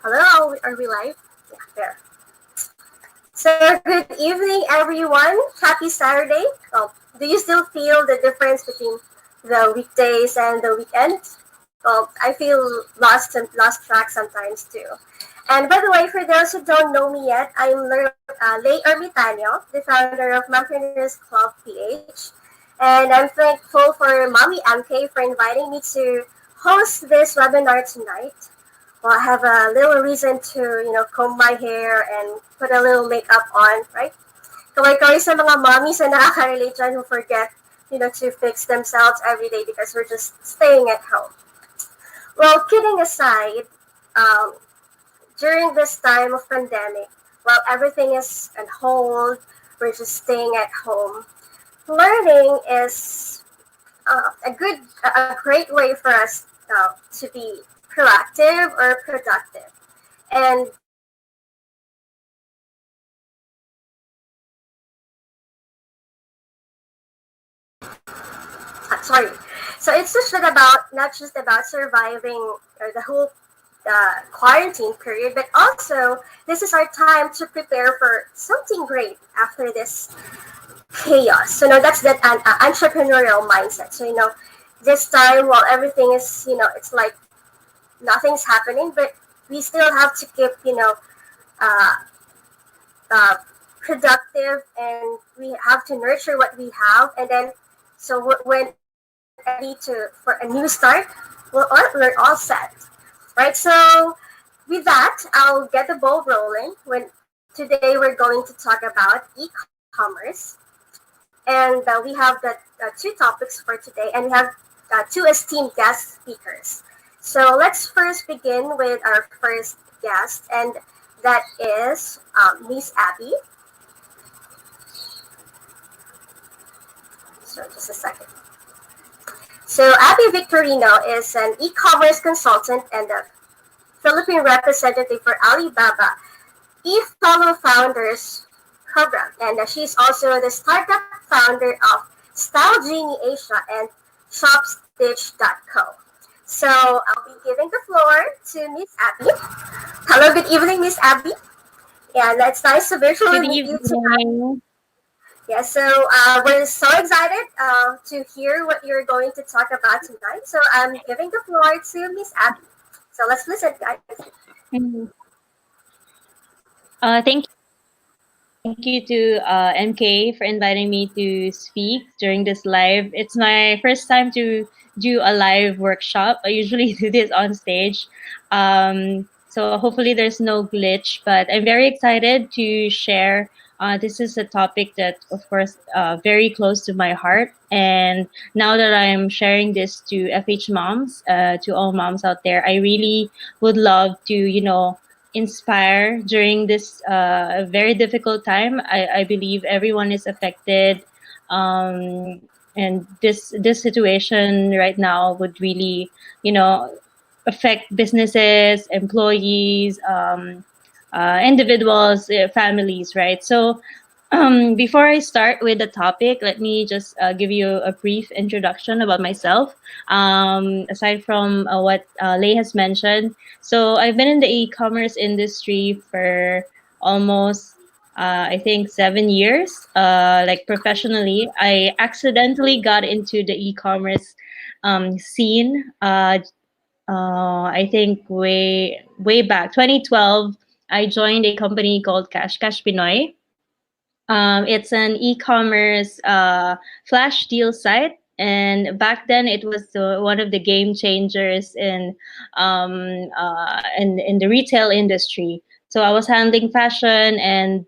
Hello, are we live? Yeah, there. So, good evening, everyone. Happy Saturday. Do you still feel the difference between the weekdays and the weekend? I feel lost track sometimes too. And by the way, for those who don't know me yet, I'm Lay Ermitanio, the founder of Mompreneurs Club PH. And I'm thankful for Mommy MK for inviting me to host this webinar tonight. Well, I have a little reason to, comb my hair and put a little makeup on, right? Kaway-kaway sa mga mommies na nakaka-relate dyan who forget, to fix themselves every day because we're just staying at home. Well, kidding aside, um, during this time of pandemic, while everything is on hold, we're just staying at home. Learning is a great way for us to be proactive or productive. And sorry. So it's just not just about surviving or the whole quarantine period, but also this is our time to prepare for something great after this chaos. So that's that entrepreneurial mindset. So this time while everything is it's like nothing's happening, but we still have to keep uh, uh, productive, and we have to nurture what we have, and then so when ready for a new start, we're all set, right? So with that, I'll get the ball rolling. When today we're going to talk about e-commerce, and we have the two topics for today, and we have two esteemed guest speakers. So let's first begin with our first guest, and that is Miss Abbie. So just a second. So Abbie Victorino is an e-commerce consultant and a Philippine representative for Alibaba eFellow Founders Program. And she's also the startup founder of StyleGenie Asia and shopstitch.co. So I'll be giving the floor to Miss Abbie. Hello, good evening, Miss Abbie. And it's nice to virtually Good meet you tonight. evening. Yeah, so we're so excited to hear what you're going to talk about tonight. So I'm giving the floor to Miss Abbie. So let's listen, guys. Mhm. Thank you to MK for inviting me to speak during this live. It's my first time to do a live workshop. I usually do this on stage. So hopefully there's no glitch, but I'm very excited to share. This is a topic that, of course, very close to my heart. And now that I'm sharing this to Fhmoms, to all moms out there, I really would love to, inspire during this very difficult time. I believe everyone is affected, and this situation right now would really, affect businesses, employees, individuals, families, right? So before I start with the topic, let me just give you a brief introduction about myself. Aside from what Lei has mentioned, so I've been in the e-commerce industry for almost, I think, 7 years. Like professionally, I accidentally got into the e-commerce scene. I think way back 2012. I joined a company called Cash Pinoy. It's an e-commerce flash deal site, and back then it was one of the game changers in the retail industry. So I was handling fashion, and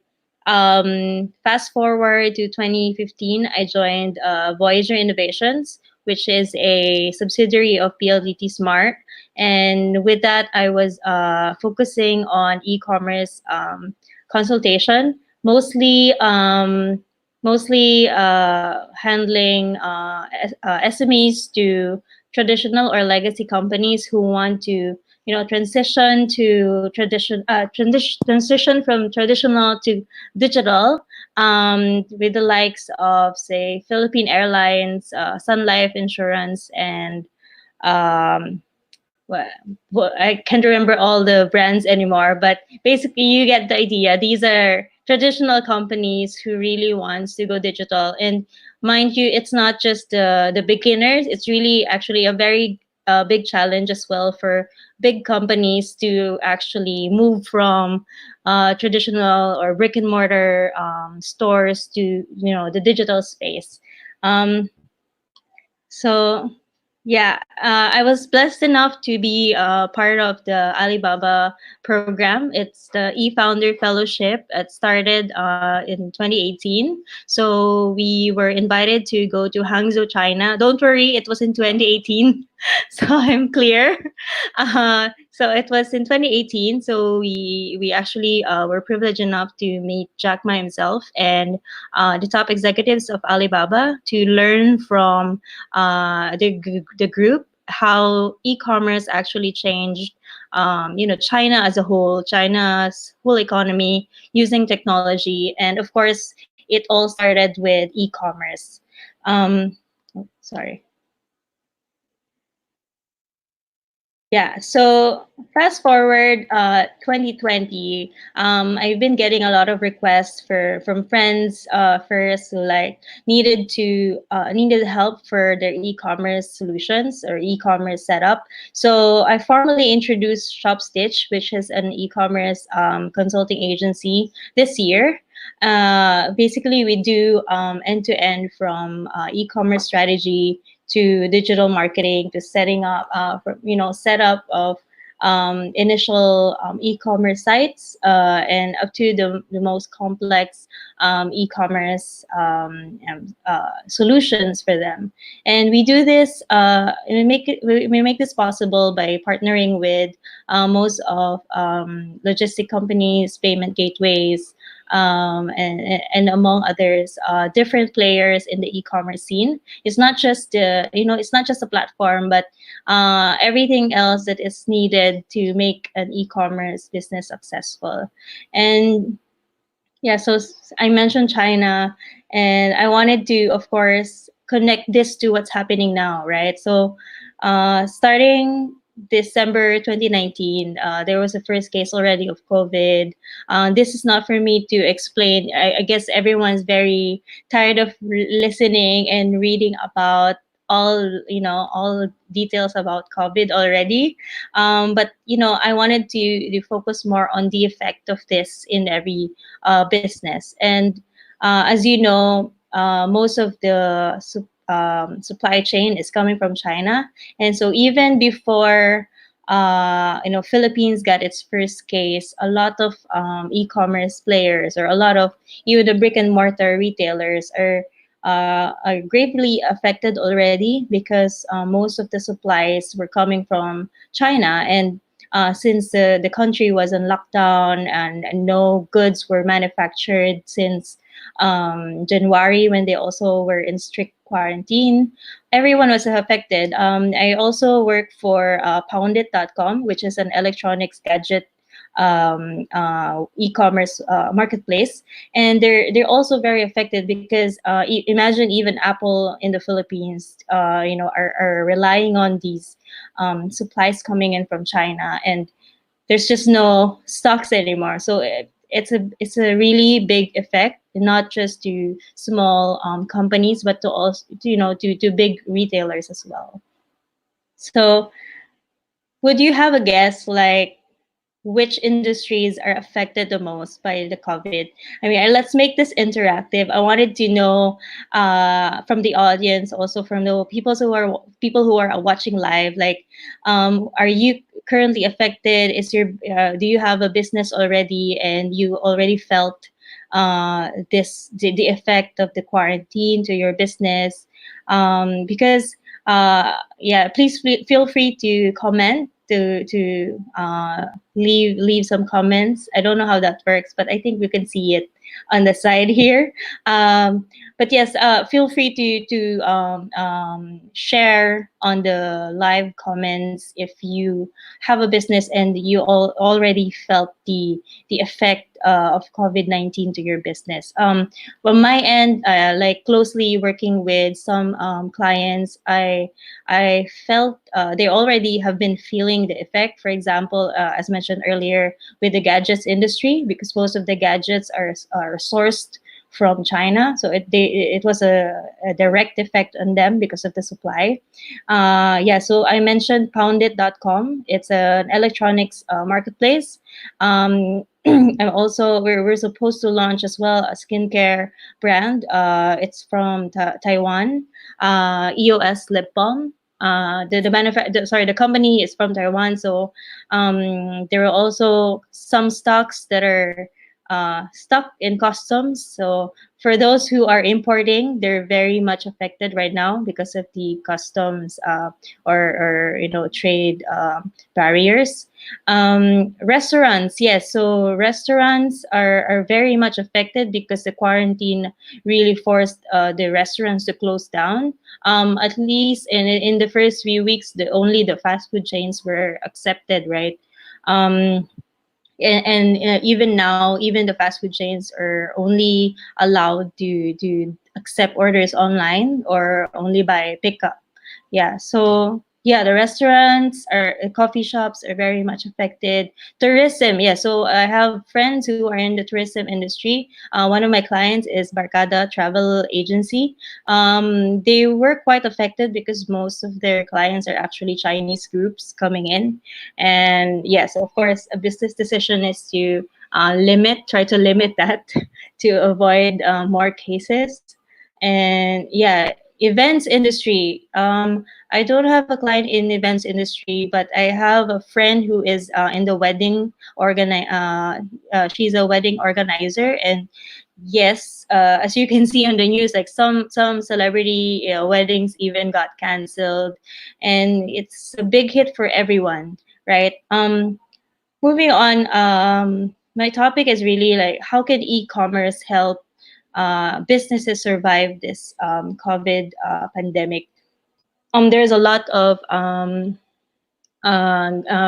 fast forward to 2015, I joined Voyager Innovations, which is a subsidiary of PLDT Smart. And with that, I was focusing on e-commerce consultation, mostly handling SMEs to traditional or legacy companies who want to transition from traditional to digital, with the likes of, say, Philippine Airlines, Sun Life Insurance, and um, I can't remember all the brands anymore, but basically you get the idea. These are traditional companies who really wants to go digital. And mind you, it's not just the beginners. It's really actually a very big challenge as well for big companies to actually move from traditional or brick and mortar stores to the digital space. Um, so yeah, I was blessed enough to be part of the Alibaba program. It's the eFounder Fellowship. It started in 2018. So we were invited to go to Hangzhou, China. Don't worry, it was in 2018. So I'm clear. So it was in 2018. So we actually were privileged enough to meet Jack Ma himself and the top executives of Alibaba to learn from the group how e-commerce actually changed China as a whole, China's whole economy using technology, and of course it all started with e-commerce. Sorry. Yeah, so fast forward 2020, I've been getting a lot of requests from friends first who like needed help for their e-commerce solutions or e-commerce setup. So I formally introduced ShopStitch, which is an e-commerce consulting agency this year. Basically, we do end-to-end from e-commerce strategy to digital marketing to setting up setup of initial e-commerce sites and up to the most complex e-commerce solutions for them. And we do this we make this possible by partnering with most of logistic companies, payment gateways, and among others, different players in the e-commerce scene. It's not just it's not just a platform, but everything else that is needed to make an e-commerce business successful. And yeah, so I mentioned China, and I wanted to, of course, connect this to what's happening now, right? So, starting December 2019, there was a first case already of COVID. This is not for me to explain. I guess everyone's very tired of listening and reading about all details about COVID already. But I wanted to focus more on the effect of this in every business. And as you know, most of the supply chain is coming from China, and so even before Philippines got its first case, a lot of e-commerce players or a lot of even the brick and mortar retailers are gravely affected already because most of the supplies were coming from China. And since the country was on lockdown and no goods were manufactured since January, when they also were in strict quarantine, everyone was affected. I also work for Poundit.com, which is an electronics gadget e-commerce marketplace, and they're also very affected because imagine even Apple in the Philippines, are relying on these supplies coming in from China, and there's just no stocks anymore. So it's a really big effect, not just to small companies, but to also to big retailers as well. So would you have a guess like which industries are affected the most by the COVID? I mean, let's make this interactive. I wanted to know from the audience, also from the people who are watching live, like, are you currently affected? Do you have a business already and you already felt the effect of the quarantine to your business? Because yeah, please feel free to comment to leave some comments. I don't know how that works, but I think we can see it on the side here. But yes, feel free to share on the live comments if you have a business and you already felt the effect of COVID-19 to your business. On my end, like closely working with some clients, I felt they already have been feeling the effect. For example, as mentioned earlier, with the gadgets industry, because most of the gadgets are sourced from China, so it was a direct effect on them because of the supply. Yeah, so I mentioned Poundit.com. It's an electronics marketplace. I'm also we're supposed to launch as well a skincare brand. It's from Taiwan. EOS Lip Balm. The company is from Taiwan. So there are also some stocks that are stuck in customs. So for those who are importing, they're very much affected right now because of the customs or trade barriers. Restaurants, yes. So restaurants are very much affected because the quarantine really forced the restaurants to close down. At least in the first few weeks, only the fast food chains were accepted, right? Um, and even now, even the fast food chains are only allowed to accept orders online or only by pickup. Yeah, so yeah, the restaurants or coffee shops are very much affected. Tourism, yeah. So I have friends who are in the tourism industry. One of my clients is Barcada Travel Agency. They were quite affected because most of their clients are actually Chinese groups coming in, and yes, of course, a business decision is to try to limit that to avoid more cases. And yeah, events industry. I don't have a client in events industry, but I have a friend who is in the she's a wedding organizer, and yes, as you can see on the news, like some celebrity weddings even got canceled, and it's a big hit for everyone, right? Moving on, my topic is really like how can e-commerce help businesses survive this COVID pandemic. There's a lot of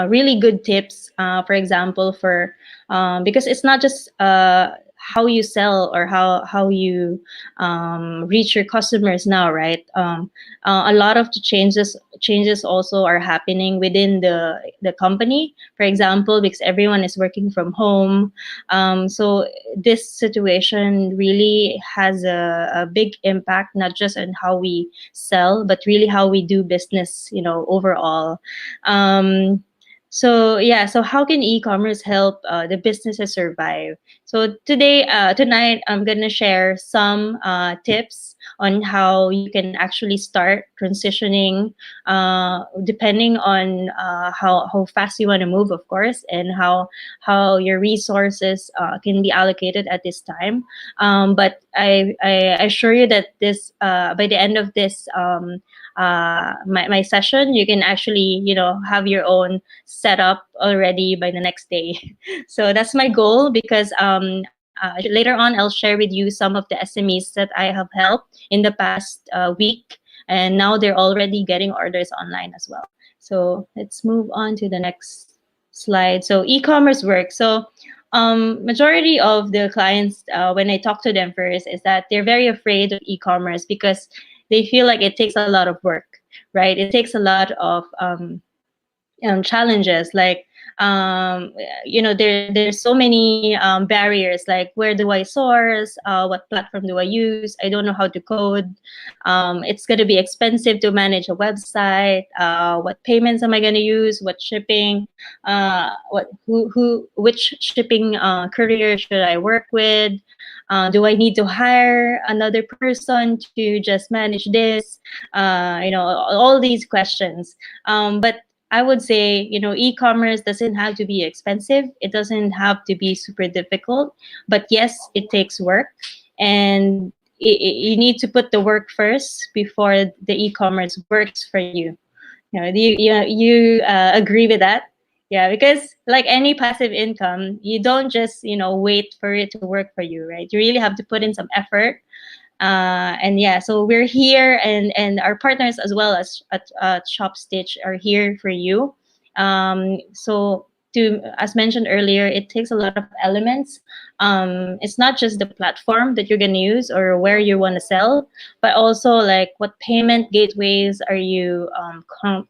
really good tips. For example, for because it's not just how you sell or how you reach your customers now, right? A lot of the changes also are happening within the company. For example, because everyone is working from home, so this situation really has a big impact, not just on how we sell, but really how we do business, overall. So yeah, so how can e-commerce help the businesses survive? So tonight, I'm gonna share some tips on how you can actually start transitioning, depending on how fast you want to move, of course, and how your resources can be allocated at this time. But I assure you that this by the end of this my session, you can actually have your own setup already by the next day. So that's my goal, because later on I'll share with you some of the SMEs that I have helped in the past week, and now they're already getting orders online as well. So let's move on to the next slide. So e-commerce work. So majority of the clients, when I talk to them first, is that they're very afraid of e-commerce because they feel like it takes a lot of work, right? It takes a lot of challenges, like there's so many barriers, like where do I source, what platform do I use, I don't know how to code, it's going to be expensive to manage a website, what payments am I going to use, what shipping, which shipping courier should I work with, do I need to hire another person to just manage this, all these questions. But I would say, e-commerce doesn't have to be expensive. It doesn't have to be super difficult. But yes, it takes work, and you need to put the work first before the e-commerce works for you. Do you agree with that? Yeah, because like any passive income, you don't just wait for it to work for you, right? You really have to put in some effort. And yeah, so we're here, and our partners as well as at Shop Stitch are here for you. So as mentioned earlier, it takes a lot of elements. It's not just the platform that you're gonna use or where you want to sell, but also like what payment gateways are you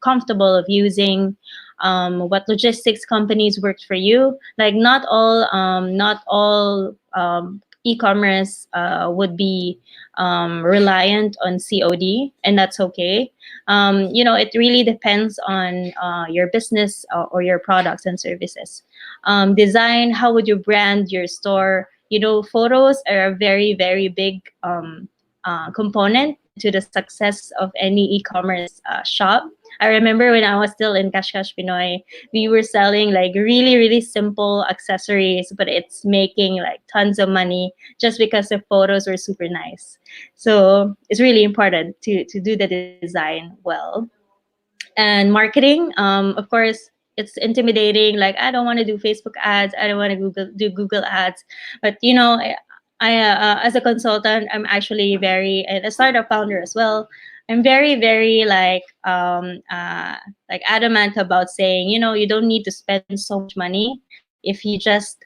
comfortable of using, what logistics companies worked for you. Like not all e-commerce would be reliant on COD, and that's okay. It really depends on your business or your products and services. Design, how would you brand your store? Photos are a very, very big component to the success of any e-commerce shop. I remember when I was still in Cash Cash Pinoy, we were selling like really, really simple accessories, but it's making like tons of money just because the photos were super nice. So it's really important to do the design well. And marketing, of course, it's intimidating. Like, I don't want to do Facebook ads. I don't want to do Google ads. But as a consultant, I'm actually and a startup founder as well. I'm very, very like adamant about saying, you don't need to spend so much money if you just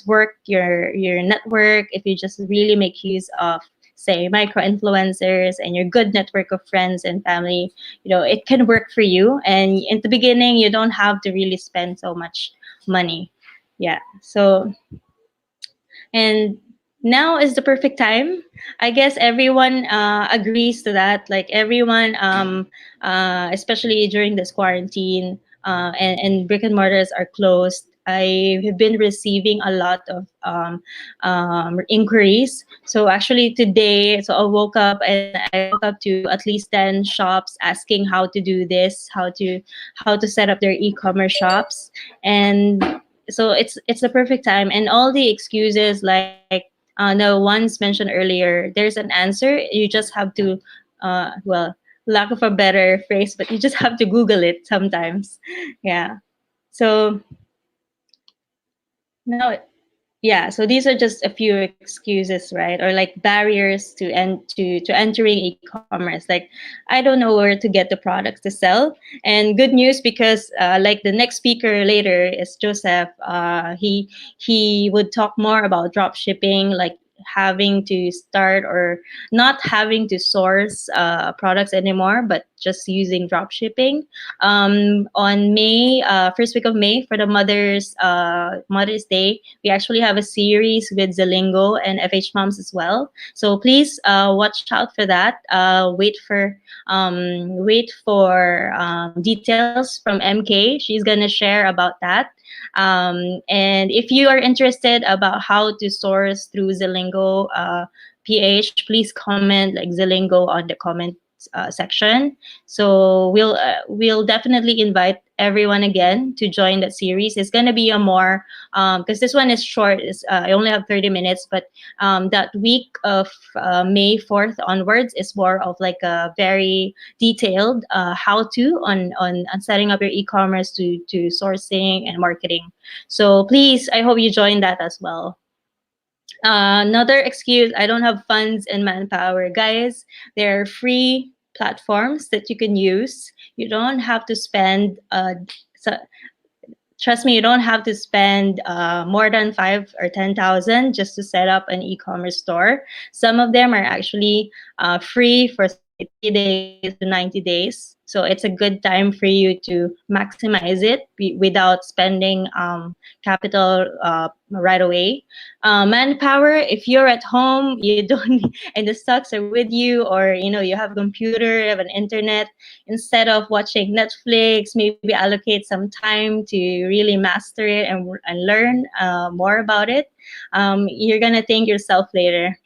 work your network, if you just really make use of, say, micro influencers and your good network of friends and family. It can work for you. And in the beginning, you don't have to really spend so much money. Yeah. So, and now is the perfect time. I guess everyone agrees to that. Like everyone, especially during this quarantine, and brick and mortars are closed. I have been receiving a lot of inquiries. So actually today, so I woke up and I woke up to at least 10 shops asking how to do this, how to set up their e-commerce shops. And so it's the perfect time. And all the excuses, like the ones mentioned earlier, there's an answer. You just have to well, lack of a better phrase, but you just have to Google it sometimes. Yeah. So now, yeah, so these are just a few excuses, right? Or like barriers to entering e-commerce. Like, I don't know where to get the products to sell. And good news, because like the next speaker later is Joseph. He would talk more about drop shipping, like having to start or not having to source products anymore, but just using drop shipping. On May, first week of May, for the Mother's Day, we actually have a series with Zelingo and Fhmoms as well. So please watch out for that. Wait for details from MK. She's gonna share about that. And if you are interested about how to source through Zelingo PH, please comment like Zelingo on the comment section. So we'll definitely invite everyone again to join that series. It's gonna be a more because this one is short. I only have 30 minutes, but that week of May 4th onwards is more of like a very detailed how to on setting up your e-commerce to sourcing and marketing. So please, I hope you join that as well. Another excuse: I don't have funds and manpower. Guys, there are free platforms that you can use. You don't have to spend so, trust me, you don't have to spend more than 5 or 10,000 just to set up an e-commerce store. Some of them are actually free for, say, 3 days to 90 days. So it's a good time for you to maximize it without spending capital right away. Manpower: if you're at home, you don't, and the stocks are with you, or you have a computer, you have an internet, instead of watching Netflix, maybe allocate some time to really master it and learn more about it. You're gonna thank yourself later.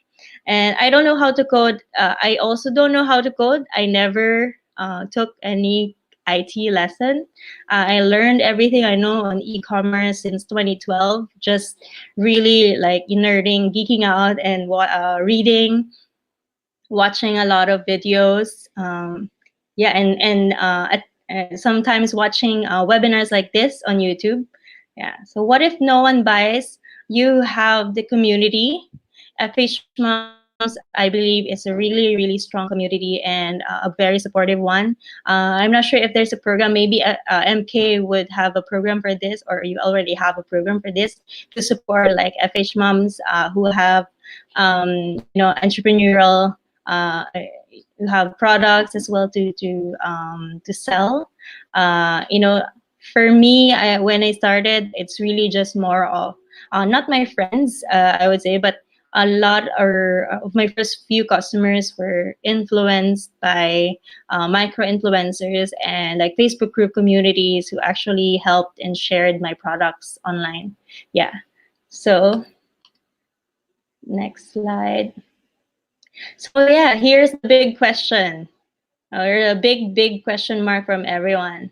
And I don't know how to code. I also don't know how to code. I never took any IT lesson. I learned everything I know on e-commerce since 2012. Just really like nerding, geeking out, and reading, watching a lot of videos. Yeah, and sometimes watching webinars like this on YouTube. Yeah. So what if no one buys? You have the community. FH Moms Fhmoms, I believe, is a really, really strong community and a very supportive one. I'm not sure if there's a program. Maybe MK would have a program for this, or you already have a program for this to support like Fhmoms who have, entrepreneurial, who have products as well to sell. You know, for me, when I started, it's really just more of not my friends, I would say, but a lot of my first few customers were influenced by micro influencers and like Facebook group communities who actually helped and shared my products online. Yeah. So next slide. So yeah, here's the big question, or a big question mark from everyone.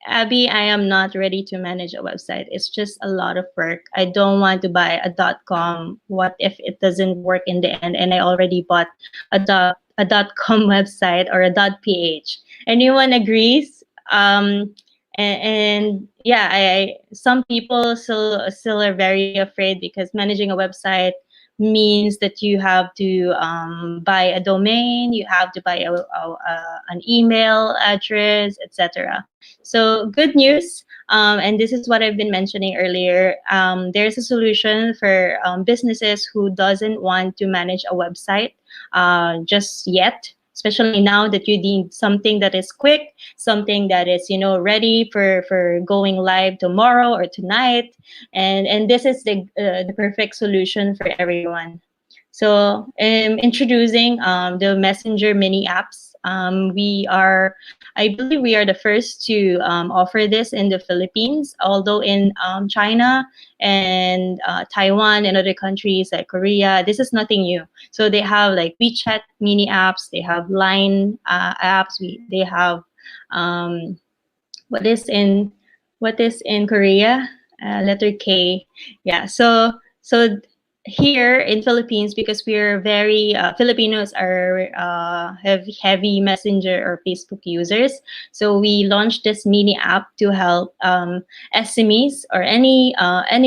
Abby, I am not ready to manage a website. It's just a lot of work. I don't want to buy a .com. What if it doesn't work in the end and I already bought a .com website or a .ph? Anyone agrees? And yeah, some people still are very afraid because managing a website means that you have to buy a domain, you have to buy an email address, etc. So good news, and this is what I've been mentioning earlier. There's a solution for businesses who doesn't want to manage a website just yet. Especially now that you need something that is quick, something that is ready for going live tomorrow or tonight, and this is the perfect solution for everyone. So introducing the Messenger mini apps. I believe we are the first to offer this in the Philippines, although in China and Taiwan and other countries like Korea, this is nothing new. So they have like WeChat mini apps, they have Line apps, they have um, what is in Korea? Letter K. Yeah. So here in Philippines, because we're very Filipinos are heavy Messenger or Facebook users, so we launched this mini app to help SMEs or any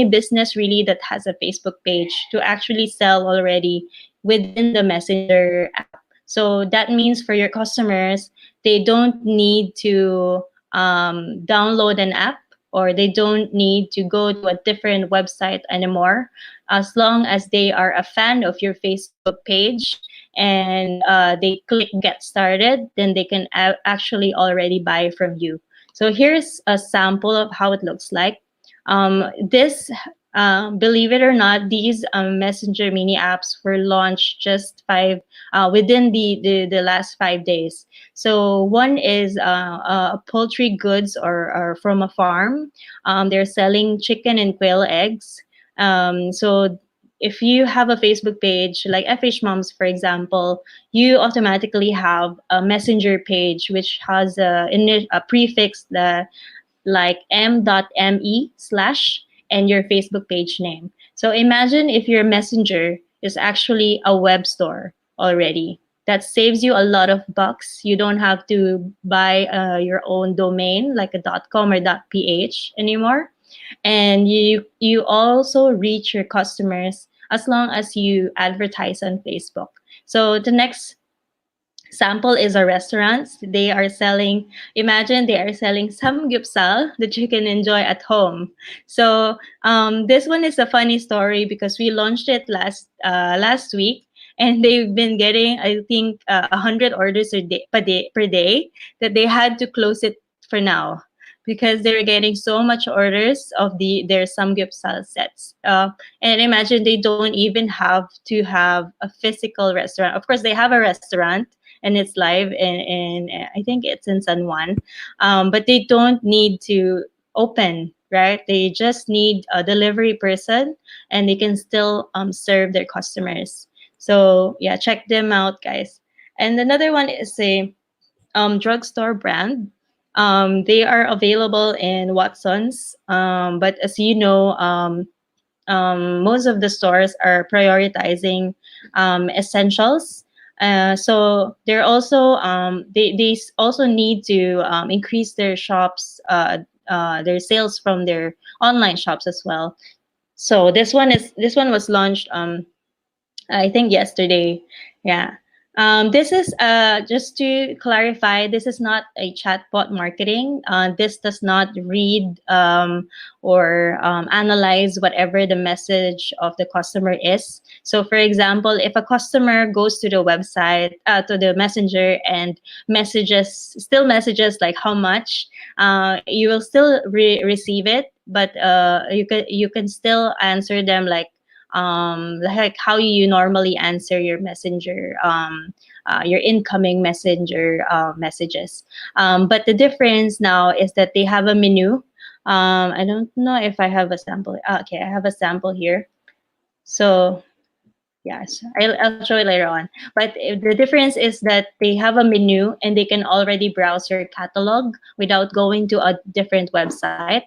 business really that has a Facebook page to actually sell already within the Messenger app. So that means for your customers, they don't need to download an app, or they don't need to go to a different website anymore. As long as they are a fan of your Facebook page and they click get started, then they can actually already buy from you. So here's a sample of how it looks like. This Believe it or not, these Messenger mini apps were launched just within the last 5 days. So one is poultry goods, or from a farm. They're selling chicken and quail eggs. So if you have a Facebook page like Fhmoms, for example, you automatically have a messenger page which has a prefix that like m.me/ and your Facebook page name. So imagine if your messenger is actually a web store already. That saves you a lot of bucks. You don't have to buy your own domain like a .com or .ph anymore, and you also reach your customers as long as you advertise on Facebook. So the next sample is a restaurant. Imagine they are selling samgyeopsal that you can enjoy at home. So this one is a funny story because we launched it last week, and they've been getting, I think, 100 orders per day that they had to close it for now because they were getting so much orders of their samgyeopsal sets. And imagine they don't even have to have a physical restaurant. Of course, they have a restaurant, and it's live in I think it's in San Juan, but they don't need to open, right? They just need a delivery person, and they can still serve their customers. So yeah, check them out, guys. And another one is a drugstore brand. They are available in Watson's, but as you know, most of the stores are prioritizing essentials. So they're also they also need to increase their their sales from their online shops as well. So this one was launched I think yesterday. Yeah. This is just to clarify. This is not a chatbot marketing. This does not read or analyze whatever the message of the customer is. So, for example, if a customer goes to the website, to the messenger, and still messages like how much, you will still receive it, but you can still answer them like how you normally answer your messenger, your incoming messenger messages. But the difference now is that they have a menu. I don't know if I have a sample. Okay, I have a sample here. So yes, I'll show it later on. But the difference is that they have a menu and they can already browse your catalog without going to a different website.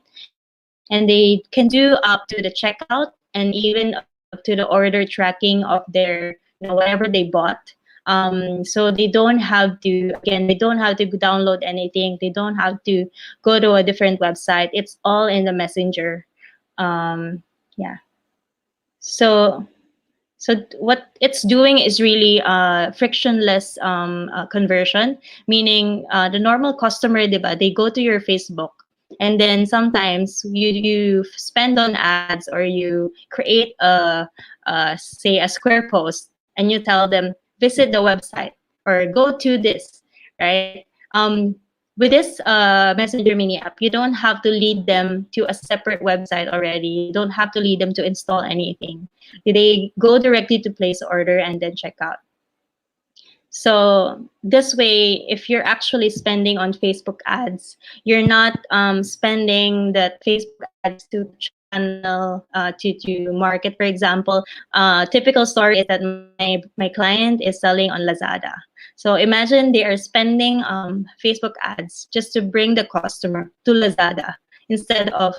And they can do up to the checkout and even up to the order tracking of their, whatever they bought. So they don't have to, again, they don't have to download anything. They don't have to go to a different website. It's all in the messenger. Yeah. So what it's doing is really frictionless conversion, meaning the normal customer, diba, they go to your Facebook, and then sometimes you spend on ads, or you create say a square post, and you tell them visit the website or go to this, right? With this messenger mini app, you don't have to lead them to a separate website already. You don't have to lead them to install anything. They go directly to place order and then check out. So this way, if you're actually spending on Facebook ads, you're not spending that Facebook ads to channel to market. For example, typical story is that my client is selling on Lazada. So imagine they are spending Facebook ads just to bring the customer to Lazada, instead of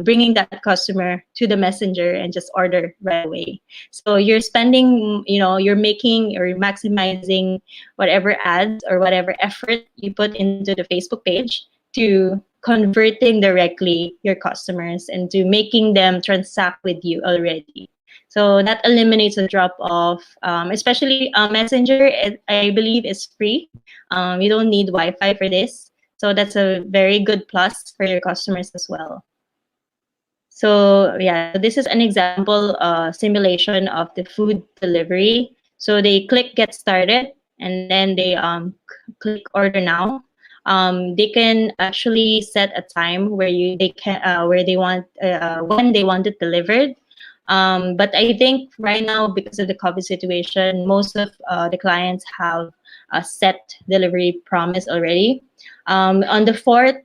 bringing that customer to the messenger and just order right away. So you're spending, you're making or maximizing whatever ads or whatever effort you put into the Facebook page to converting directly your customers and to making them transact with you already. So that eliminates a drop off, especially Messenger, I believe, is free. You don't need Wi-Fi for this. So that's a very good plus for your customers as well. So yeah, so this is an example simulation of the food delivery. So they click get started, and then they click order now. They can actually set a time where where they want when they want it delivered. But I think right now, because of the COVID situation, most of the clients have a set delivery promise already. On the fourth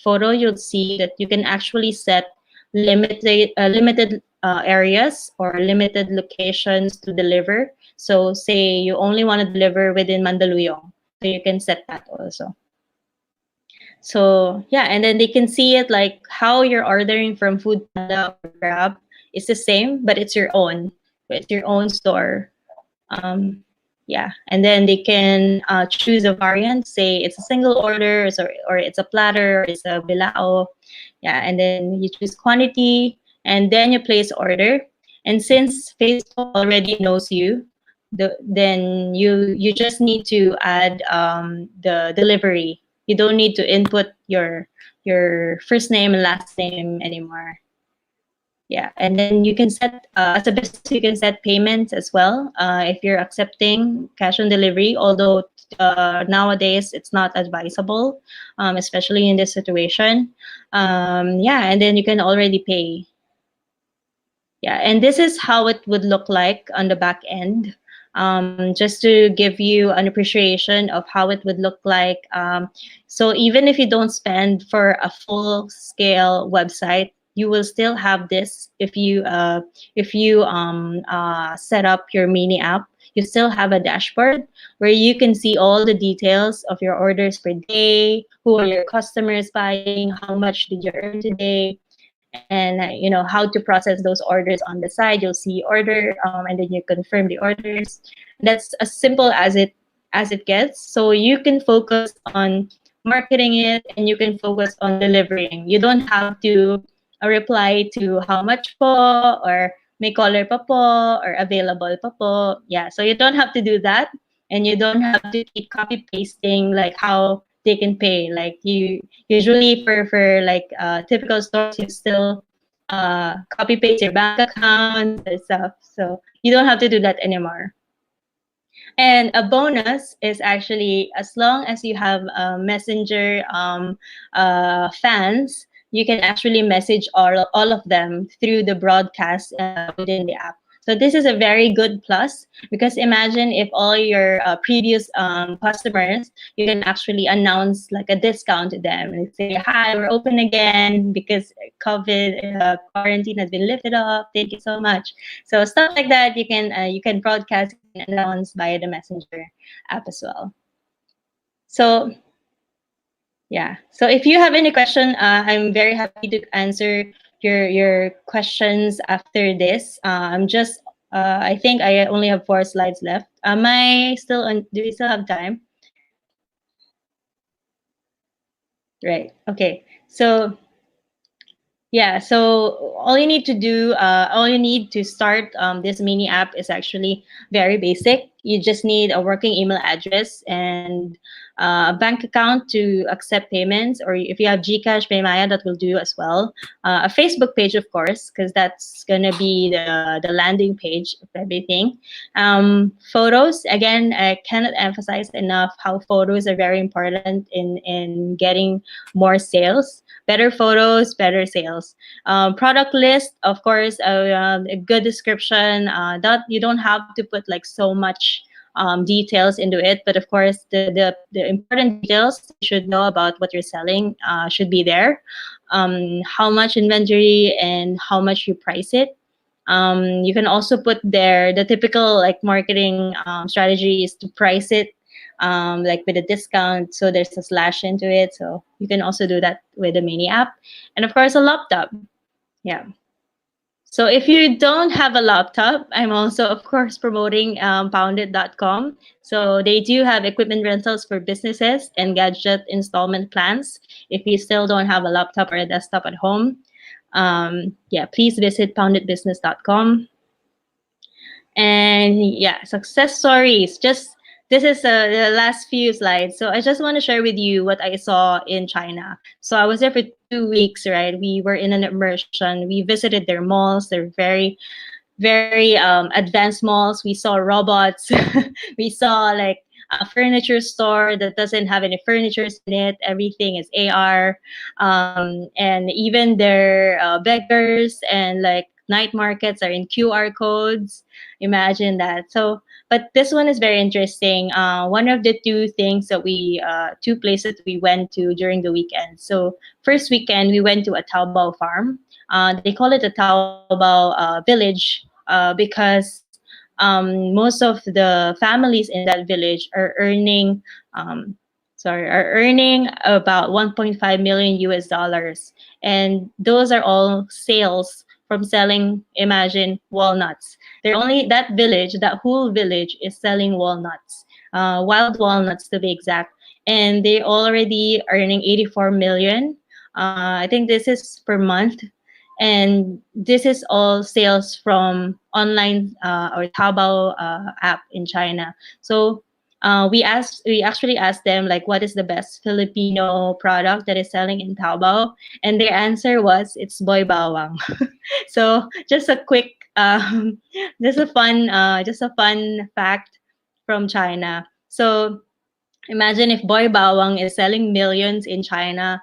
photo, you'll see that you can actually set limited areas or limited locations to deliver. So say you only want to deliver within Mandaluyong, so you can set that also. So yeah, and then they can see it like how you're ordering from Food Panda or Grab is the same, but it's your own. It's your own store. Yeah, and then they can choose a variant. Say it's a single order, or it's a platter, or it's a bilao. Yeah, and then you choose quantity, and then you place order. And since Facebook already knows you, then you just need to add the delivery. You don't need to input your first name and last name anymore. Yeah, and then you can set, as a business, you can set payments as well if you're accepting cash on delivery, although nowadays it's not advisable, especially in this situation. Yeah, and then you can already pay. Yeah, and this is how it would look like on the back end. Just to give you an appreciation of how it would look like. So even if you don't spend for a full scale website, you will still have this if you set up your mini app. You still have a dashboard where you can see all the details of your orders per day, who are your customers buying, how much did you earn today, and how to process those orders. On the side you'll see order, and then you confirm the orders. That's as simple as it gets. So you can focus on marketing it, and you can focus on delivering. You don't have to reply to how much po, or may color pa po or available pa po. Yeah, so you don't have to do that, and you don't have to keep copy pasting like how they can pay. Like you usually for like typical stores, you still copy paste your bank accounts and stuff. So you don't have to do that anymore. And a bonus is actually as long as you have Messenger fans, you can actually message all of them through the broadcast within the app. So this is a very good plus because imagine if all your previous customers, you can actually announce like a discount to them and say, "Hi, we're open again because COVID quarantine has been lifted off. Thank you so much." So stuff like that you can broadcast, you can announce via the Messenger app as well. So yeah. So if you have any question, I'm very happy to answer your questions after this. I'm just I think I only have 4 slides left. Am I still on? Do we still have time? Right. Okay. So yeah, so all you need to start this mini app is actually very basic. You just need a working email address and a bank account to accept payments, or if you have GCash, Paymaya, that will do as well. A Facebook page, of course, because that's gonna be the landing page of everything. Photos, again, I cannot emphasize enough how photos are very important in getting more sales. Better photos, better sales. Product list, of course, a good description. That you don't have to put like so much details into it, but of course, the important details you should know about what you're selling should be there. How much inventory and how much you price it. You can also put there the typical like marketing strategy is to price it like with a discount, so there's a slash into it. So you can also do that with the mini app, and of course a laptop. Yeah. So if you don't have a laptop, I'm also of course promoting poundit.com. So they do have equipment rentals for businesses and gadget installment plans. If you still don't have a laptop or a desktop at home, yeah, please visit pounditbusiness.com. And yeah, success stories. Just this is the last few slides. So I just want to share with you what I saw in China. So I was there for 2 weeks, right? We were in an immersion. We visited their malls. They're very advanced malls. We saw robots. We saw like a furniture store that doesn't have any furniture in it. Everything is AR, and even their beggars and like night markets are in QR codes. Imagine that. So, but this one is very interesting. One of the two places we went to during the weekend. So first weekend we went to a Taobao farm. They call it a Taobao village because most of the families in that village are earning about 1.5 million US dollars, and those are all sales from selling, imagine, walnuts. They're only that whole village is selling walnuts, wild walnuts to be exact, and they already earning 84 million. I think this is per month, and this is all sales from online or Taobao app in China. So we actually asked them like what is the best Filipino product that is selling in Taobao, and their answer was it's boy bawang. So just a quick just a fun fact from China. So imagine if boy bawang is selling millions in China.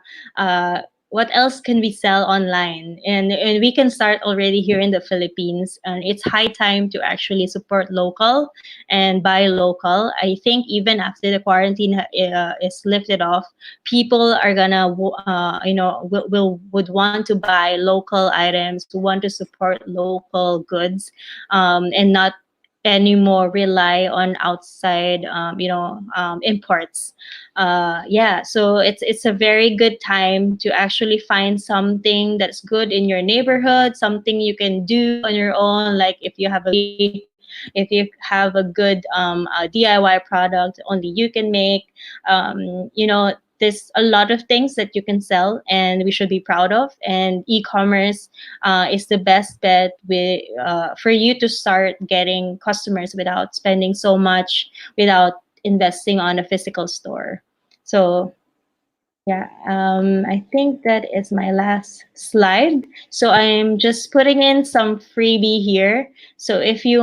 What else can we sell online? And we can start already here in the Philippines. And it's high time to actually support local and buy local. I think even after the quarantine is lifted off, people are gonna would want to buy local items, want to support local goods, and not anymore rely on outside imports. Yeah, so it's a very good time to actually find something that's good in your neighborhood, something you can do on your own, like if you have a good DIY product only you can make, there's a lot of things that you can sell and we should be proud of. And e-commerce is the best bet for you to start getting customers without spending so much, without investing on a physical store. So yeah, I think that is my last slide. So I'm just putting in some freebie here. So if you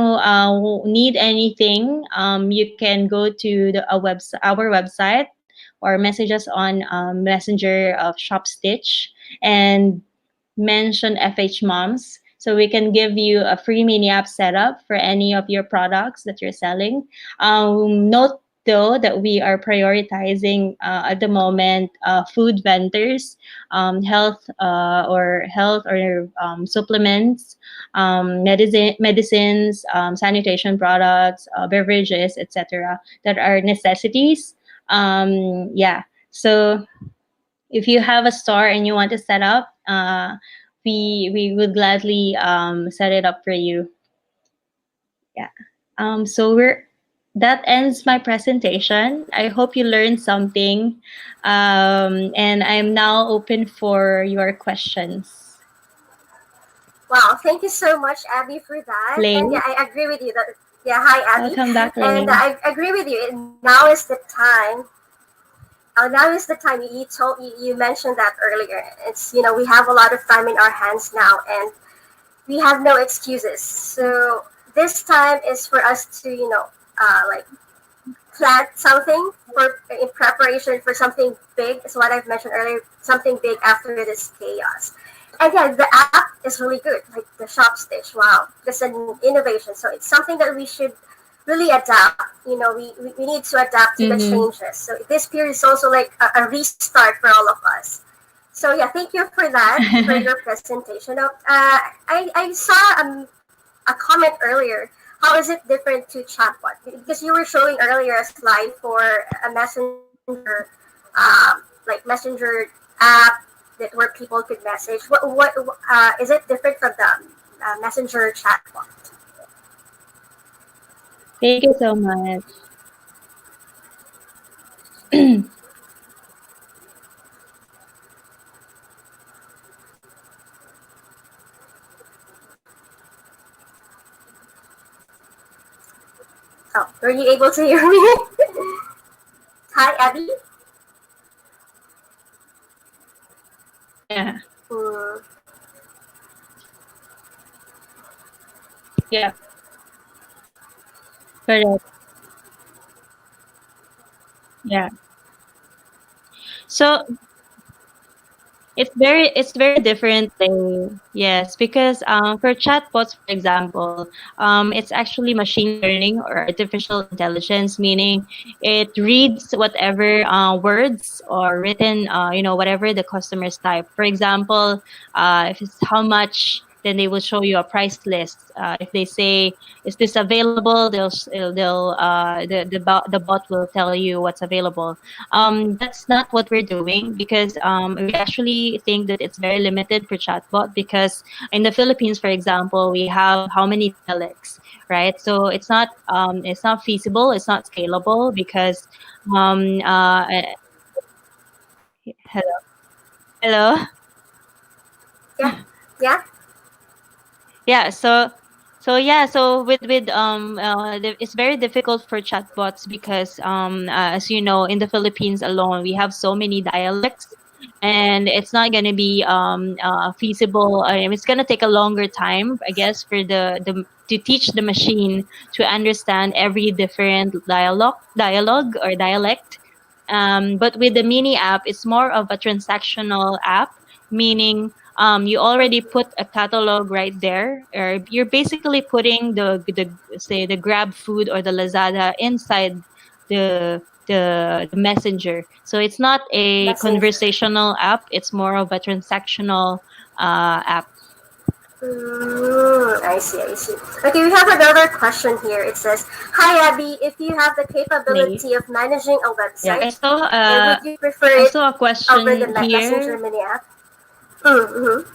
need anything, you can go to our website or message us on Messenger of Shop Stitch and mention Fhmoms. So we can give you a free mini app setup for any of your products that you're selling. Note though that we are prioritizing at the moment food vendors, health or supplements, medicines, sanitation products, beverages, etc. that are necessities. Yeah. So if you have a store and you want to set up, we would gladly set it up for you. Yeah. So that ends my presentation. I hope you learned something, and I'm now open for your questions. Wow, thank you so much, Abbie, for that. And yeah, Lane, I agree with you that, yeah, hi, Abbie. welcome back, And Lane. I agree with you. Now is the time. Now is the time. You mentioned that earlier. It's, we have a lot of time in our hands now, and we have no excuses. So this time is for us to, like plan something for in preparation for something big. Is what I've mentioned earlier. Something big after this chaos. And yeah, the app is really good. Like the Shop Stitch. Wow, that's an innovation. So it's something that we should really adapt. We need to adapt to the Mm-hmm. changes. So this period is also like a restart for all of us. So yeah, thank you for that, for your presentation. I saw a comment earlier. How is it different to chatbot? Because you were showing earlier a slide for a messenger, like messenger app that where people could message. What is it different from the messenger chatbot? Thank you so much. Oh, were you able to hear me? Hi, Abby. Yeah, Mm, yeah, correct. Yeah. So it's very different thing. Yes, because for chatbots, for example, it's actually machine learning or artificial intelligence, meaning it reads whatever words or written, whatever the customers type. For example, if it's how much, then they will show you a price list. If they say, "Is this available?" The bot will tell you what's available. That's not what we're doing because we actually think that it's very limited for chatbot because in the Philippines, for example, we have how many dialects, right? So it's not feasible, it's not scalable because um, uh, eh, hello, hello. yeah, yeah. Yeah, so it's very difficult for chatbots because as you know, in the Philippines alone we have so many dialects, and it's not going to be feasible. It's going to take a longer time, I guess, for the to teach the machine to understand every different dialogue or dialect. But with the mini app, it's more of a transactional app, meaning you already put a catalog right there, or you're basically putting the Grab Food or the Lazada inside the messenger. So it's not a Messenger. conversational app; it's more of a transactional app. I see, I see. Okay, we have another question here. It says, "Hi, Abby. If you have the Late. capability of managing a Yeah, website, and would you prefer I it saw a over the question Messenger here. mini app?" Mm-hmm.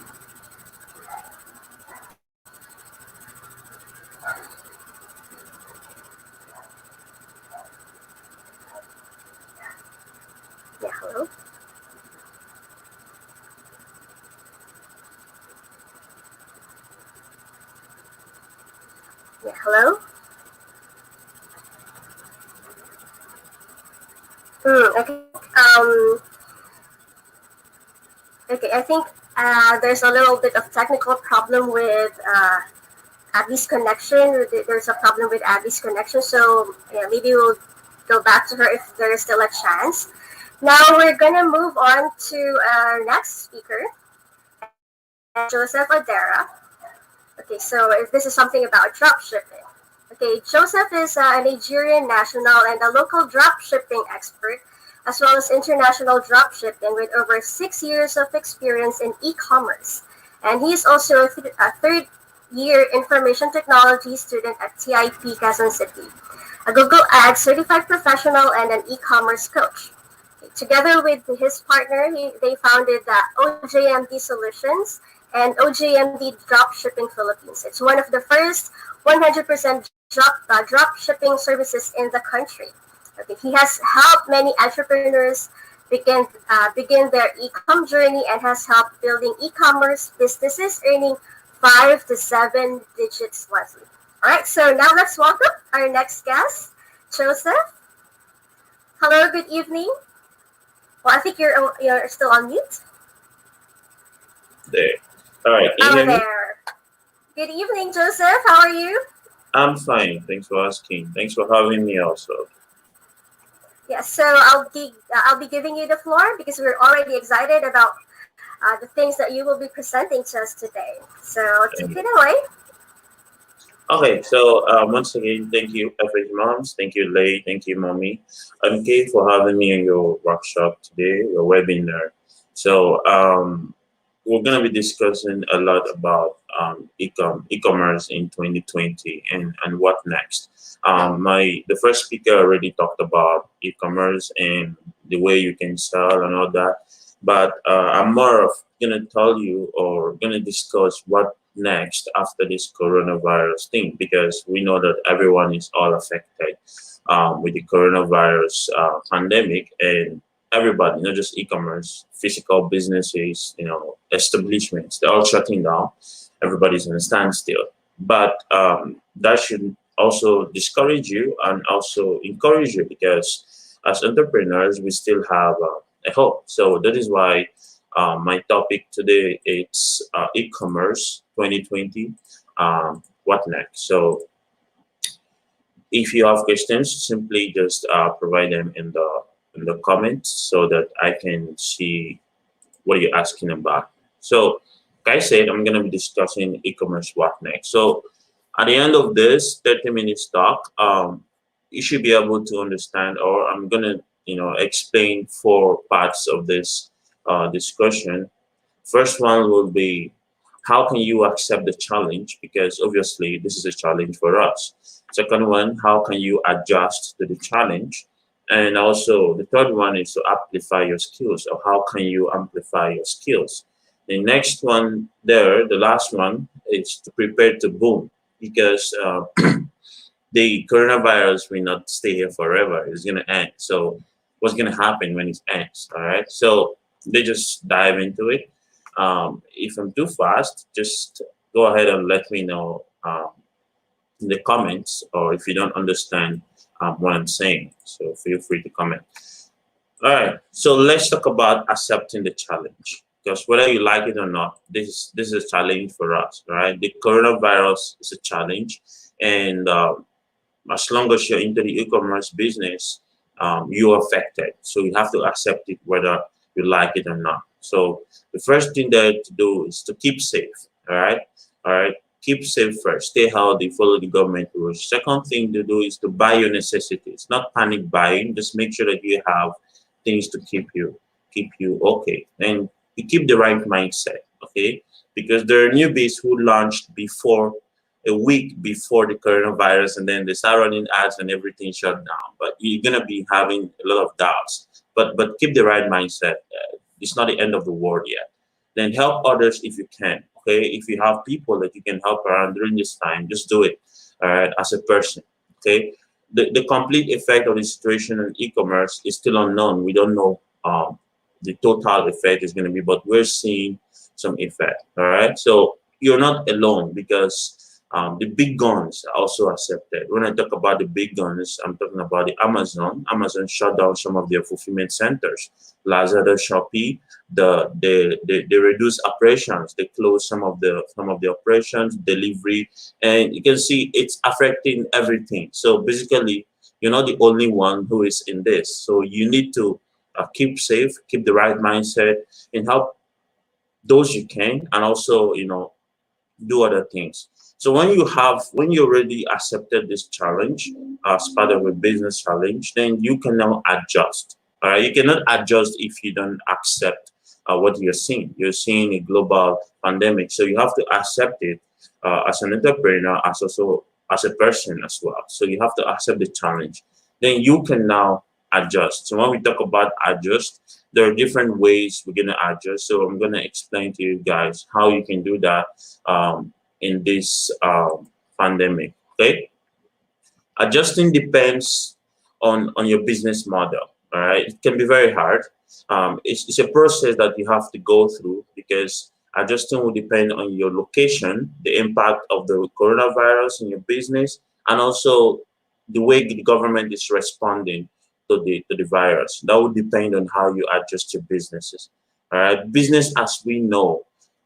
Yeah, hello. Yeah, hello? Okay. Okay, I think there's a little bit of technical problem with Abbie's connection. There's a problem with Abbie's connection, so yeah, maybe we'll go back to her if there is still a chance. Now we're gonna move on to our next speaker, and Joseph Odera. Okay, so if this is something about drop shipping. Okay, Joseph is a Nigerian national and a local drop shipping expert, as well as international drop shipping with over 6 years of experience in e-commerce. And he is also a third-year information technology student at TIP Quezon City, a Google Ads certified professional and an e-commerce coach. Together with his partner, they founded the OJMD Solutions and OJMD Dropshipping Philippines. It's one of the first 100% drop shipping services in the country. Okay, he has helped many entrepreneurs begin their e-com journey and has helped building e-commerce businesses earning 5 to 7 digits monthly. All right, so now let's welcome our next guest, Joseph. Hello, good evening. Well, I think you're still on mute. There. All right. Can you hear me? There. Good evening, Joseph. How are you? I'm fine. Thanks for asking. Thanks for having me also. Yeah, so I'll be giving you the floor because we're already excited about the things that you will be presenting to us today. So take it away. Okay, so once again, thank you, Fhmoms. Thank you, Lay. Thank you, Mommy. MK, for having me in your workshop today, your webinar. So we're going to be discussing a lot about e-commerce in 2020 and what next. The first speaker already talked about e-commerce and the way you can sell and all that. But I'm more of going to tell you or going to discuss what next after this coronavirus thing, because we know that everyone is all affected with the coronavirus pandemic, and everybody, not just e-commerce, physical businesses, establishments, they're all shutting down. Everybody's in a standstill. But that should also discourage you and also encourage you, because as entrepreneurs, we still have a hope. So that is why my topic today is e-commerce 2020. What next? So if you have questions, simply just provide them in the comments so that I can see what you're asking about. So, like I said, I'm going to be discussing e-commerce what next. So, at the end of this 30-minute talk, you should be able to understand, or I'm going to, explain 4 parts of this discussion. First one will be, how can you accept the challenge? Because obviously this is a challenge for us. Second one, how can you adjust to the challenge? And also the third one is to amplify your skills, or how can you amplify your skills? The next one there, the last one, is to prepare to boom, because the coronavirus will not stay here forever. It's going to end. So what's going to happen when it ends? All right. So they just dive into it. If I'm too fast, just go ahead and let me know in the comments, or if you don't understand what I'm saying. So feel free to comment. All right, so let's talk about accepting the challenge, because whether you like it or not, this is a challenge for us, right? The coronavirus is a challenge, and as long as you're into the e-commerce business, you're affected. So you have to accept it whether you like it or not. So the first thing that to do is to keep safe. All right. Keep safe first. Stay healthy. Follow the government rules. Second thing to do is to buy your necessities. Not panic buying. Just make sure that you have things to keep you okay, and you keep the right mindset. Okay, because there are newbies who launched a week before the coronavirus, and then they start running ads and everything shut down. But you're gonna be having a lot of doubts. But keep the right mindset. It's not the end of the world yet. Then help others if you can. Okay, if you have people that you can help around during this time, just do it. All right, as a person. Okay, the complete effect of the situation in e-commerce is still unknown. We don't know the total effect is going to be, but we're seeing some effect. All right, so you're not alone, because The big guns are also accepted. When I talk about the big guns, I'm talking about the Amazon. Amazon shut down some of their fulfillment centers. Lazada, Shopee, they reduce operations. They close some of the operations, delivery, and you can see it's affecting everything. So basically, you're not the only one who is in this. So you need to keep safe, keep the right mindset, and help those you can, and also do other things. So when you already accepted this challenge as part of a business challenge, then you can now adjust. All right, you cannot adjust if you don't accept what you're seeing. You're seeing a global pandemic, so you have to accept it as an entrepreneur, as also as a person as well. So you have to accept the challenge. Then you can now adjust. So when we talk about adjust, there are different ways we're gonna adjust. So I'm gonna explain to you guys how you can do that in this pandemic. Okay, adjusting depends on your business model. All right, it can be very hard. It's a process that you have to go through because adjusting will depend on your location, the impact of the coronavirus in your business, and also the way the government is responding to the virus. That will depend on how you adjust your businesses. All right, business as we know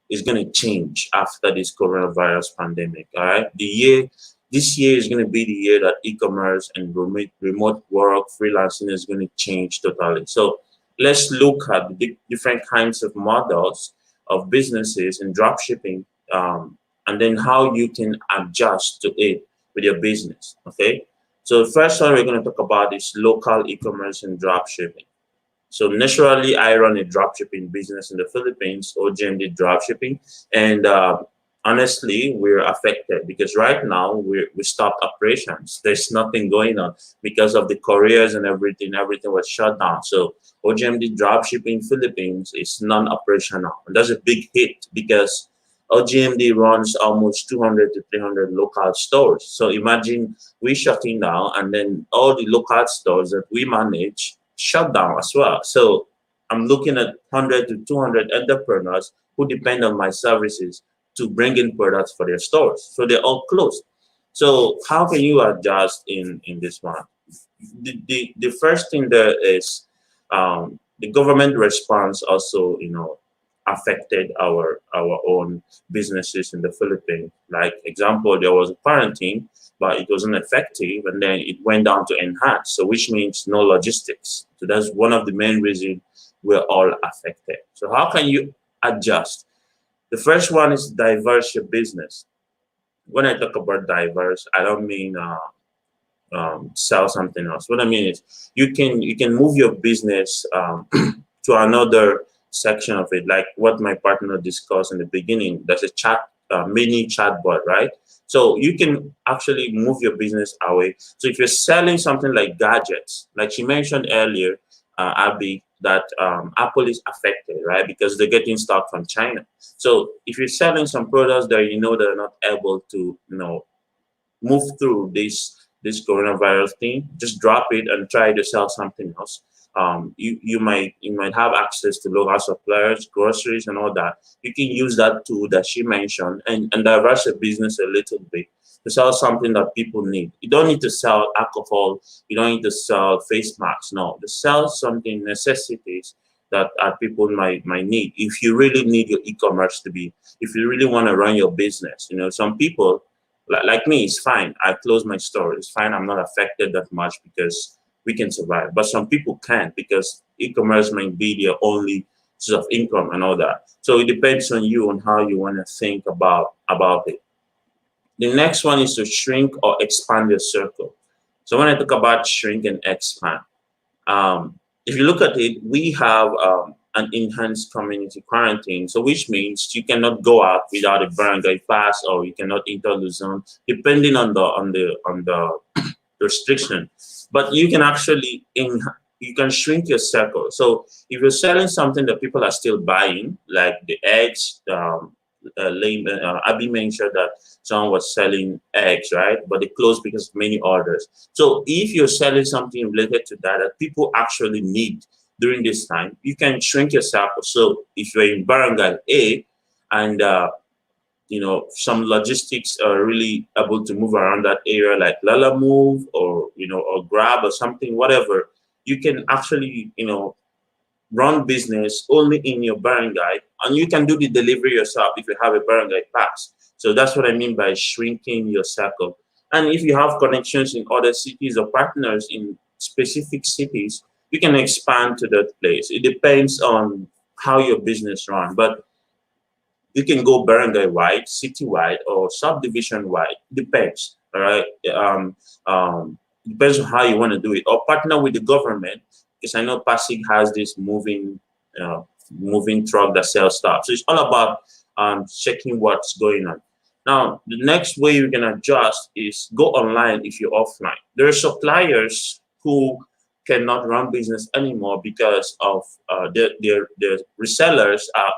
is going to change after this coronavirus pandemic. All right, this year is going to be the year that e-commerce and remote work, freelancing is going to change totally. So let's look at the different kinds of models of businesses and drop shipping, and then how you can adjust to it with your business. Okay. So the first one we're going to talk about is local e-commerce and drop shipping. So naturally, I run a dropshipping business in the Philippines, OJMD dropshipping, and honestly, we're affected because right now we stopped operations. There's nothing going on because of the couriers and everything. Everything was shut down. So OJMD dropshipping Philippines is non-operational. And that's a big hit because OJMD runs almost 200 to 300 local stores. So imagine we shutting down, and then all the local stores that we manage shut down as well. So I'm looking at 100 to 200 entrepreneurs who depend on my services to bring in products for their stores. So they're all closed. So how can you adjust in this one? The first thing there is the government response also, affected our own businesses in the Philippines. Like example, there was a quarantine, but it wasn't effective, and then it went down to enhance. So which means no logistics. So that's one of the main reasons we're all affected. So how can you adjust? The first one is diverse your business. When I talk about diverse, I don't mean sell something else. What I mean is you can move your business to another section of it, like what my partner discussed in the beginning. There's a mini chatbot, right? So you can actually move your business away. So if you're selling something like gadgets, like she mentioned earlier, Abby, that Apple is affected, right? Because they're getting stock from China. So if you're selling some products that they're not able to, move through this coronavirus thing, just drop it and try to sell something else. You might have access to local suppliers, groceries, and all that. You can use that tool that she mentioned and diverse your business a little bit to sell something that people need. You don't need to sell alcohol. You don't need to sell face masks. No, to sell something necessities that people might need. If you really need your e-commerce to be, if you really want to run your business, some people like me, it's fine. I close my store. It's fine. I'm not affected that much because we can survive. But some people can't because e-commerce might be their only source of income and all that. So it depends on you on how you want to think about it. The next one is to shrink or expand your circle. So when I talk about shrink and expand, if you look at it, we have an enhanced community quarantine. So which means you cannot go out without a barangay pass, or you cannot enter the zone, depending on the restriction. But you can actually you can shrink your circle. So if you're selling something that people are still buying, like the eggs, Abby mentioned that someone was selling eggs, right? But they closed because of many orders. So if you're selling something related to that people actually need during this time, you can shrink your circle. So if you're in barangay A and some logistics are really able to move around that area, like Lala Move or or Grab or something, whatever. You can actually run business only in your barangay, and you can do the delivery yourself if you have a barangay pass. So that's what I mean by shrinking your circle. And if you have connections in other cities or partners in specific cities, you can expand to that place. It depends on how your business run, but you can go barangay wide, city wide, or subdivision wide. Depends. All right. Depends on how you want to do it, or partner with the government. Because I know Pasig has this uh, moving truck that sells stuff. So it's all about checking what's going on. Now, the next way you can adjust is go online if you're offline. There are suppliers who cannot run business anymore because of their resellers are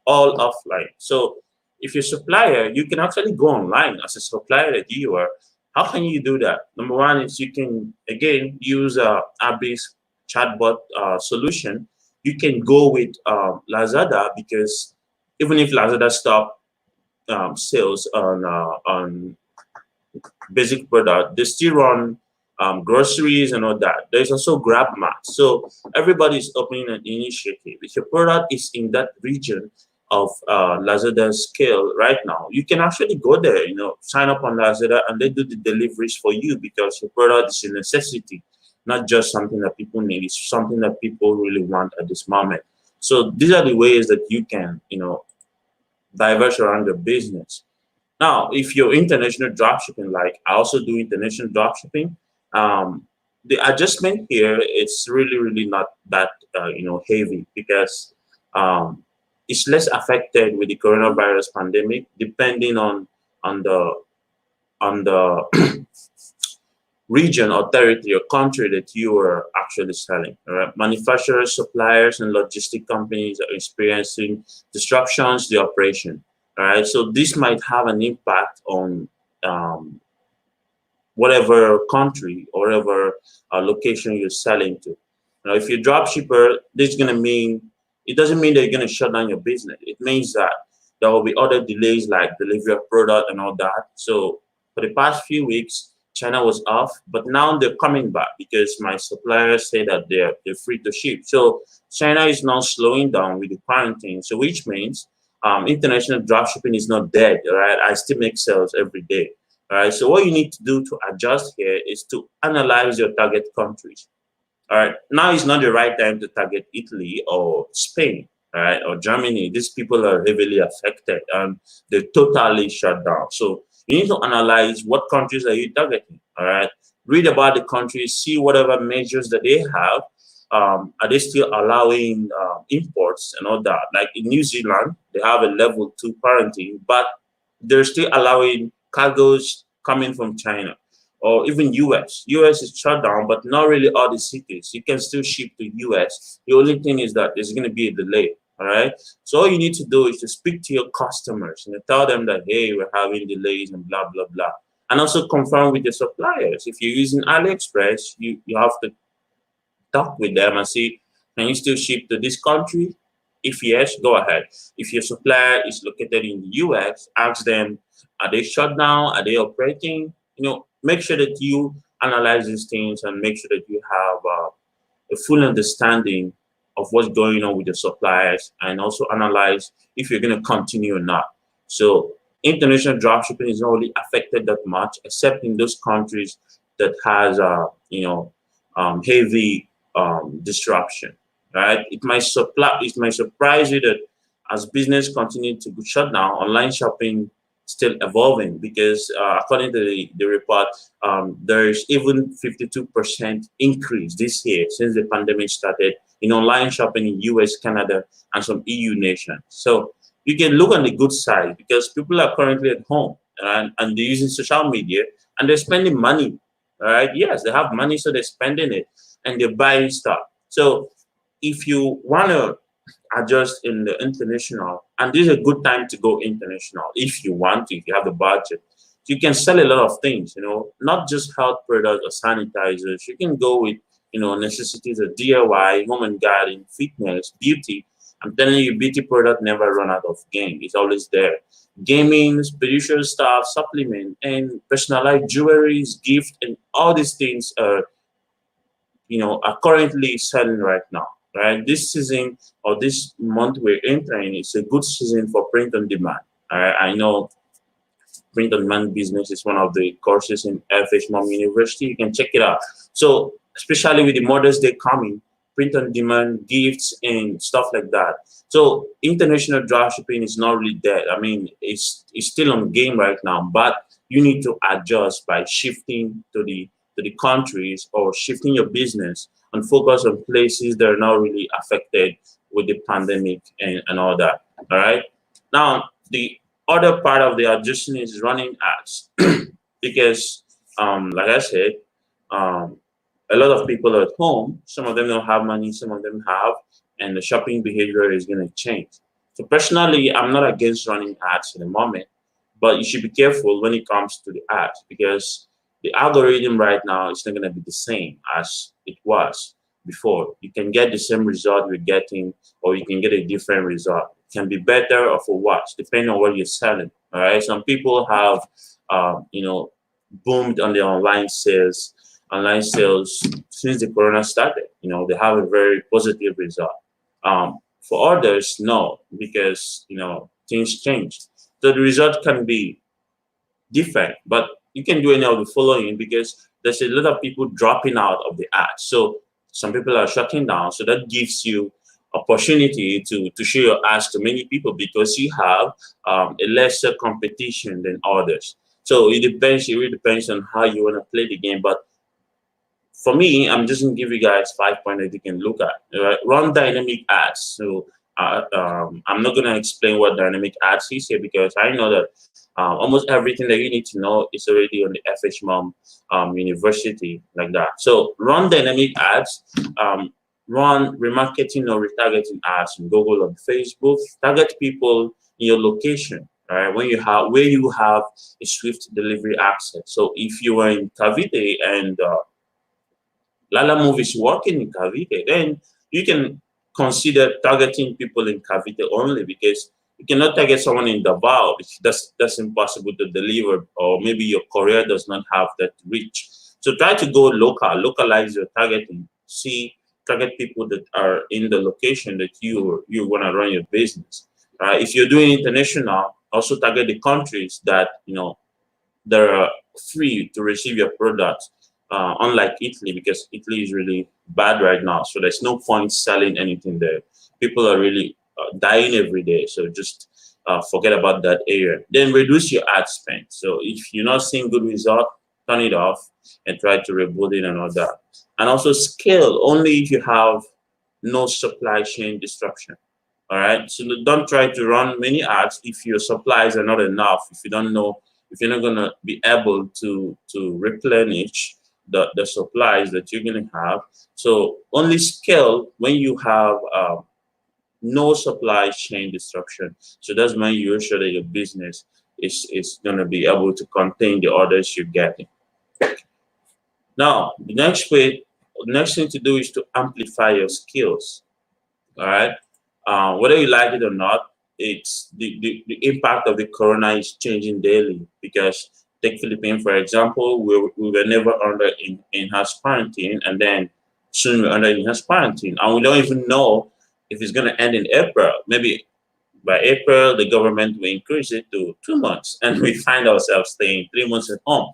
all offline. So if you're a supplier, you can actually go online as a supplier that you are. How can you do that? Number one is you can again use Abbie's chatbot solution. You can go with Lazada, because even if Lazada stop sales on basic product, they still run groceries and all that. There's also GrabMart. So everybody's opening an initiative. If your product is in that region of Lazada's scale right now, you can actually go there, sign up on Lazada, and they do the deliveries for you, because your product is a necessity, not just something that people need. It's something that people really want at this moment. So these are the ways that you can, diverse around your business. Now, if you're international dropshipping, like I also do international dropshipping, the adjustment here it's really, really not that heavy, because it's less affected with the coronavirus pandemic, depending on the on the region or territory or country that you are actually selling. All right? Manufacturers, suppliers, and logistic companies are experiencing disruptions to the operation. All right, so this might have an impact on whatever country or whatever location you're selling to. Now, if you're a drop shipper, this is going to mean, it doesn't mean that you're going to shut down your business. It means that there will be other delays like delivery of product and all that. So for the past few weeks, China was off, but now they're coming back because my suppliers say that they're free to ship. So China is now slowing down with the quarantine. So which means international dropshipping is not dead. All right, I still make sales every day. All right, so what you need to do to adjust here is to analyze your target countries. All right, now is not the right time to target Italy or Spain, all right, or Germany. These people are heavily affected and they're totally shut down. So you need to analyze what countries are you targeting. All right, read about the countries, see whatever measures that they have. Are they still allowing imports and all that? Like in New Zealand, they have a level 2 quarantine, but they're still allowing cargoes coming from China, or even US. US is shut down, but not really all the cities. You can still ship to US. The only thing is that there's going to be a delay. All right. So all you need to do is to speak to your customers and tell them that, hey, we're having delays and blah, blah, blah. And also confirm with the suppliers. If you're using AliExpress, you have to talk with them and see, can you still ship to this country? If yes, go ahead. If your supplier is located in the US, ask them, are they shut down? Are they operating? Make sure that you analyze these things and make sure that you have a full understanding of what's going on with the suppliers, and also analyze if you're going to continue or not. So international dropshipping is not really affected that much, except in those countries that has heavy disruption. Right? It might surprise you that as business continue to shut down, online shopping still evolving, because according to the report, there's even 52% increase this year since the pandemic started in online shopping in US, Canada, and some EU nations. So you can look on the good side, because people are currently at home and they're using social media and they're spending money. All right. Yes, they have money, so they're spending it and they're buying stuff. So if you want to adjust in the international, and this is a good time to go international if you want to, if you have the budget. You can sell a lot of things, not just health products or sanitizers. You can go with, necessities of DIY, home and garden, fitness, beauty, I'm telling you, beauty product never run out of game. It's always there. Gaming, spiritual stuff, supplement, and personalized jewelries, gift, and all these things are, are currently selling right now. Right, this season or this month we're entering, it's a good season for print on demand. I know print on demand business is one of the courses in Fhmoms University. You can check it out. So especially with the Mother's Day coming, print on demand gifts and stuff like that. So international dropshipping is not really dead. I mean, it's still on game right now, but you need to adjust by shifting to the countries or shifting your business and focus on places that are not really affected with the pandemic and all that. All right. Now the other part of the adjustment is running ads because like I said, um, a lot of people are at home. Some of them don't have money, some of them have, and the shopping behavior is going to change. So personally, I'm not against running ads at the moment, but you should be careful when it comes to the ads because the algorithm right now is not going to be the same as it was before. You can get the same result you're getting, or you can get a different result. It can be better or for worse, depending on what you're selling. All right. Some people have, boomed on the online sales since the corona started. They have a very positive result. For others, no, because things change. So the result can be different, but you can do any of the following because there's a lot of people dropping out of the ads. So some people are shutting down. So that gives you opportunity to show your ads to many people because you have a lesser competition than others. So it depends. It really depends on how you want to play the game. But for me, I'm just gonna give you guys 5 points that you can look at. Right? Run dynamic ads. So I'm not gonna explain what dynamic ads is here because I know that almost everything that you need to know is already on the Fhmoms University like that. So run dynamic ads. Run remarketing or retargeting ads in Google or Facebook. Target people in your location. All right, where you have a swift delivery access. So if you are in Cavite and Lala Move is working in Cavite, then you can consider targeting people in Cavite only because you cannot target someone in Davao. That's impossible to deliver, or maybe your courier does not have that reach. So try to go local, localize your targeting. Target people that are in the location that you want to run your business. If you're doing international, also target the countries that that are free to receive your products. Unlike Italy, because Italy is really bad right now, so there's no point selling anything there. People are really dying every day, so just forget about that area. Then reduce your ad spend. So if you're not seeing good result, turn it off and try to reboot it and all that. And also scale only if you have no supply chain disruption. All right. So don't try to run many ads if your supplies are not enough. If you don't know, if you're not gonna be able to replenish the supplies that you're gonna have. So only scale when you have no supply chain disruption. So that's when you're sure that your business is gonna be able to contain the orders you're getting. Now, the next thing to do is to amplify your skills. All right. Whether you like it or not, it's the impact of the corona is changing daily because take Philippines, for example, we were never under in-house quarantine, and then soon we're under in-house quarantine. And we don't even know if it's going to end in April. Maybe by April, the government will increase it to 2 months, and we find ourselves staying 3 months at home.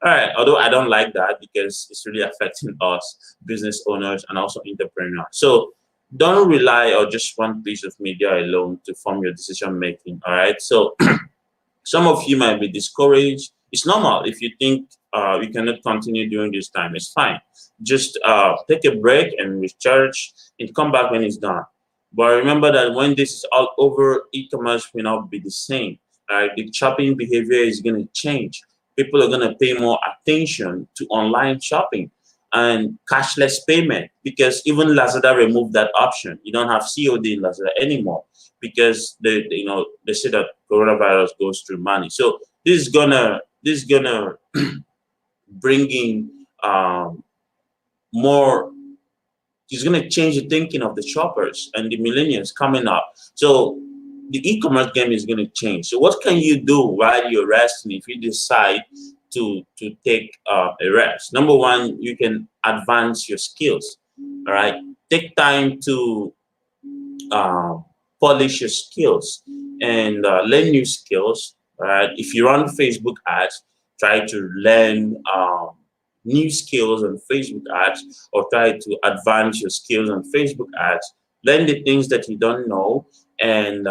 All right, although I don't like that because it's really affecting us, business owners and also entrepreneurs. So don't rely on just one piece of media alone to form your decision making. All right. So some of you might be discouraged. It's normal if you think you cannot continue during this time. It's fine. Just take a break and recharge and come back when it's done. But remember that when this is all over, e-commerce will not be the same. The shopping behavior is going to change. People are going to pay more attention to online shopping and cashless payment because even Lazada removed that option. You don't have COD in Lazada anymore because they say that coronavirus goes through money. So this is gonna bring in more It's going to change the thinking of the shoppers and the millennials coming up. So the e-commerce game is going to change. So what can you do while you're resting if you decide to take a rest? Number one, you can advance your skills. All right, take time to um, polish your skills and learn new skills. Right? If you run Facebook ads, try to learn new skills on Facebook ads, or try to advance your skills on Facebook ads. Learn the things that you don't know, and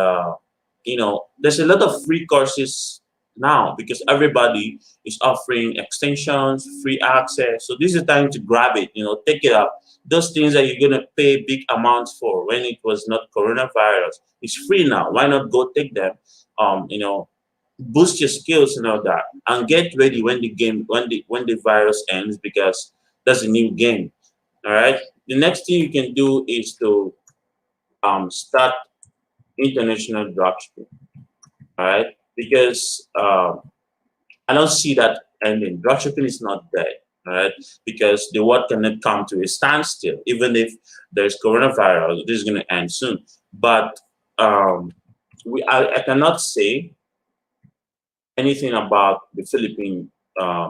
there's a lot of free courses now because everybody is offering extensions, free access. So this is the time to grab it. Take it up. Those things that you're gonna pay big amounts for when it was not coronavirus, it's free now. Why not go take them? Boost your skills and all that, and get ready when the virus ends, because that's a new game. All right. The next thing you can do is to start international dropshipping. All right, because I don't see that ending. Dropshipping is not dead, all right? Because the world cannot come to a standstill. Even if there's coronavirus, this is going to end soon. But I cannot say anything about the Philippine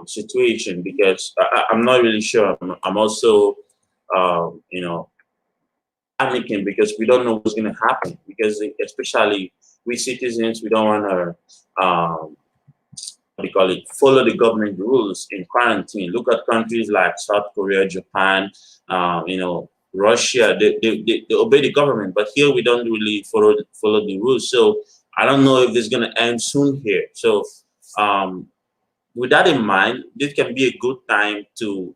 situation because I'm not really sure. I'm also, panicking because we don't know what's going to happen. Because especially we citizens, we don't want to what do you call it, follow the government rules in quarantine. Look at countries like South Korea, Japan, Russia. They obey the government, but here we don't really follow the rules. So I don't know if this is going to end soon here. So with that in mind, this can be a good time to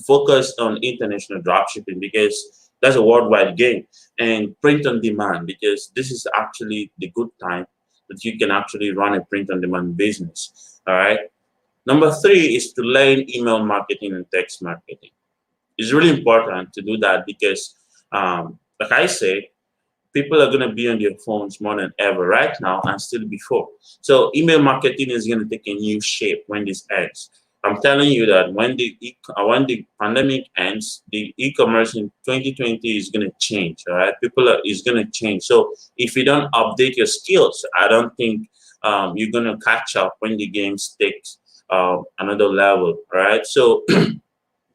focus on international dropshipping, because that's a worldwide game, and print on demand, because this is actually the good time that you can actually run a print on demand business. All right. Number three is to learn email marketing and text marketing. It's really important to do that because, like I said, people are going to be on their phones more than ever right now and still before. So email marketing is going to take a new shape when this ends. I'm telling you that when the pandemic ends, the e-commerce in 2020 is going to change. All right, is going to change. So if you don't update your skills, I don't think you're going to catch up when the game takes another level. All right, so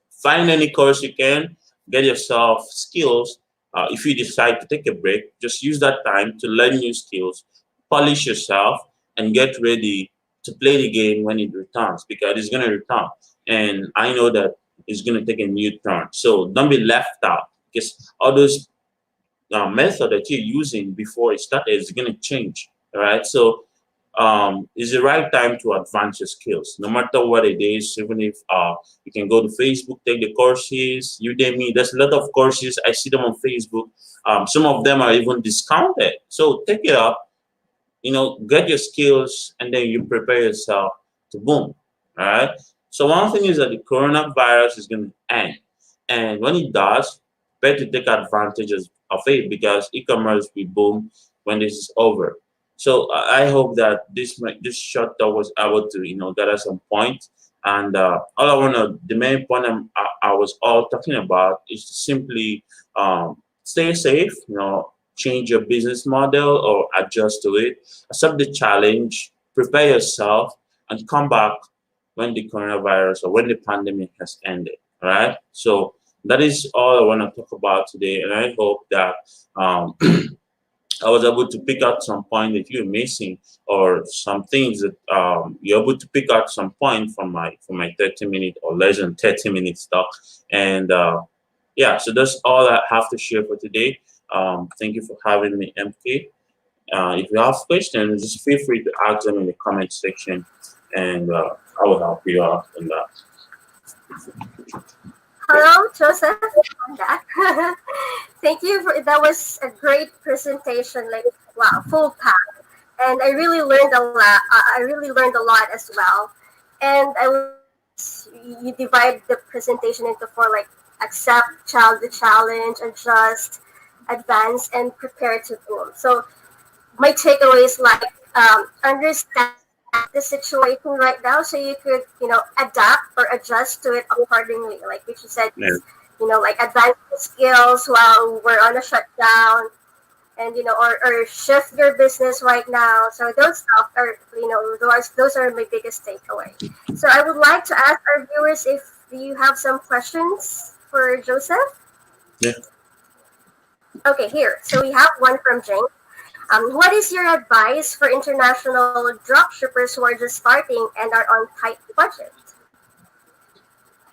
find any course you can, get yourself skills. If you decide to take a break, just use that time to learn new skills, polish yourself, and get ready to play the game when it returns, because it's going to return. And I know that it's going to take a new turn. So don't be left out, because all those method that you're using before it started is going to change. All right. So it's the right time to advance your skills, no matter what it is. Even if you can go to Facebook, take the courses, Udemy. There's a lot of courses. I see them on Facebook. Some of them are even discounted. So take it up, get your skills, and then you prepare yourself to boom. All right. So one thing is that the coronavirus is going to end. And when it does, better take advantage of it, because e-commerce will boom when this is over. So I hope that this short talk was able to gather some points. And the main point I was all talking about is to simply stay safe. Change your business model or adjust to it. Accept the challenge. Prepare yourself and come back when the coronavirus or when the pandemic has ended. All right. So that is all I want to talk about today, and I hope that I was able to pick out some point that you're missing, or some things that you're able to pick out some point from my 30-minute or less than 30-minute talk. And yeah, so that's all I have to share for today. Thank you for having me, MK. If you have questions, just feel free to ask them in the comment section, and I will help you out on that. Hello, Joseph. I'm back. Thank you that was a great presentation. Like, wow, full pack, and I really learned a lot. I really learned a lot as well. And you divide the presentation into four, like accept the challenge, adjust, advance, and prepare to boom. So my takeaway is like understand the situation right now, so you could adapt or adjust to it accordingly. Like you said, Yeah. like advanced skills while we're on a shutdown, and or shift your business right now. So those stuff are, those are my biggest takeaway. So I would like to ask our viewers if you have some questions for Joseph. Yeah. Okay, here. So we have one from Jane. What is your advice for international dropshippers who are just starting and are on tight budget?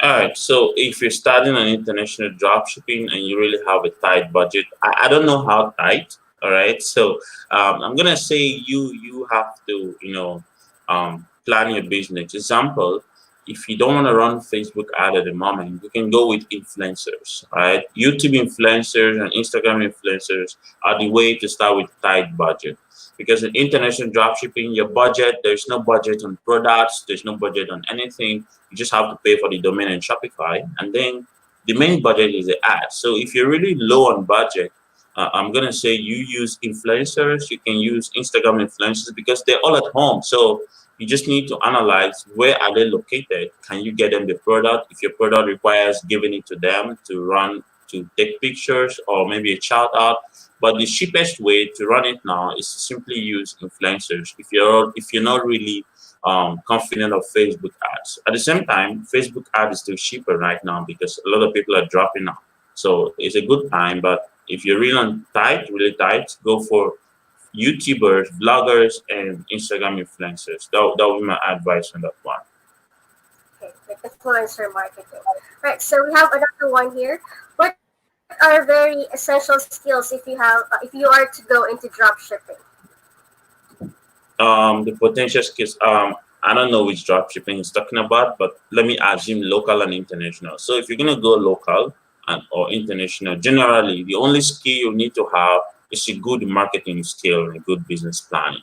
All right. So if you're starting an international drop shipping and you really have a tight budget, I don't know how tight. All right. So I'm gonna say you have to plan your business. Example, if you don't want to run Facebook ad at the moment, you can go with influencers. All right. YouTube influencers and Instagram influencers are the way to start with tight budget. Because in international dropshipping, your budget, there's no budget on products, there's no budget on anything. You just have to pay for the domain and Shopify, and then the main budget is the ad. So if you're really low on budget, I'm gonna say you use influencers. You can use Instagram influencers because they're all at home. So you just need to analyze where are they located. Can you get them the product? If your product requires giving it to them to run, to take pictures or maybe a shout out. But the cheapest way to run it now is to simply use influencers. If you're not really confident of Facebook ads. At the same time, Facebook ad is still cheaper right now because a lot of people are dropping out. So it's a good time. But if you're really tight, go for YouTubers, bloggers, and Instagram influencers. That would be my advice on that one. Okay, like influencer marketing. Right. So we have another one here. What are very essential skills if you are to go into drop shipping? The potential skills. I don't know which drop shipping is talking about, but let me assume local and international. So if you're gonna go local and or international, generally the only skill you need to have is a good marketing skill and a good business planning.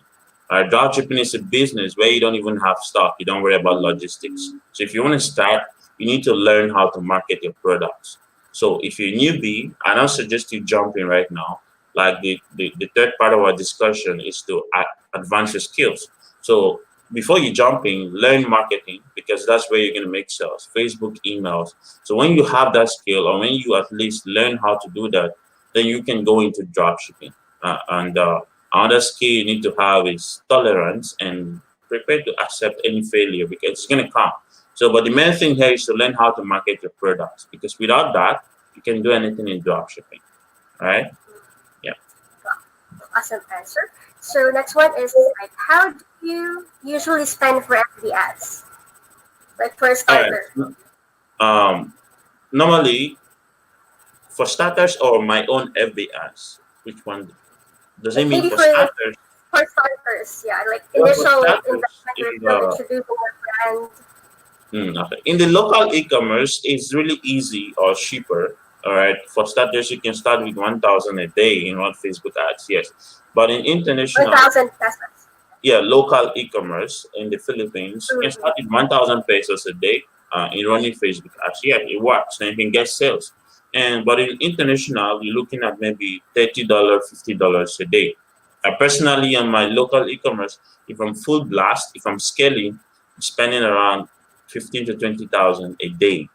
Drop shipping is a business where you don't even have stock. You don't worry about logistics. So if you want to start, you need to learn how to market your products. So if you're a newbie, I don't suggest you jump in right now. Like the third part of our discussion is to advance your skills. So before you jump in, learn marketing because that's where you're going to make sales, Facebook, emails. So when you have that skill or when you at least learn how to do that, then you can go into drop shipping. And another skill you need to have is tolerance and prepare to accept any failure because it's going to come. So, but the main thing here is to learn how to market your products because without that, you can do anything in drop shipping. All right? Yeah. Awesome answer. So next one is like, how do you usually spend for FB ads? Like for a All right. starter. Normally, for starters or my own FB ads, which one? Does it Like mean maybe for starters? for starters, yeah, like Well, for initial starters, investment or still introducing your brand. Okay. In the local e-commerce, it's really easy or cheaper. All right. For starters, you can start with 1,000 a day in one Facebook ads. Yes. But in international, 1,000 pesos. yeah, local e-commerce in the Philippines, you can Mm-hmm. start with 1,000 pesos a day in running Facebook ads. Yeah, it works and you can get sales. And but in international, you're looking at maybe $30, $50 a day. Personally, on my local e-commerce, if I'm full blast, if I'm scaling, I'm spending around 15 to 20,000 a day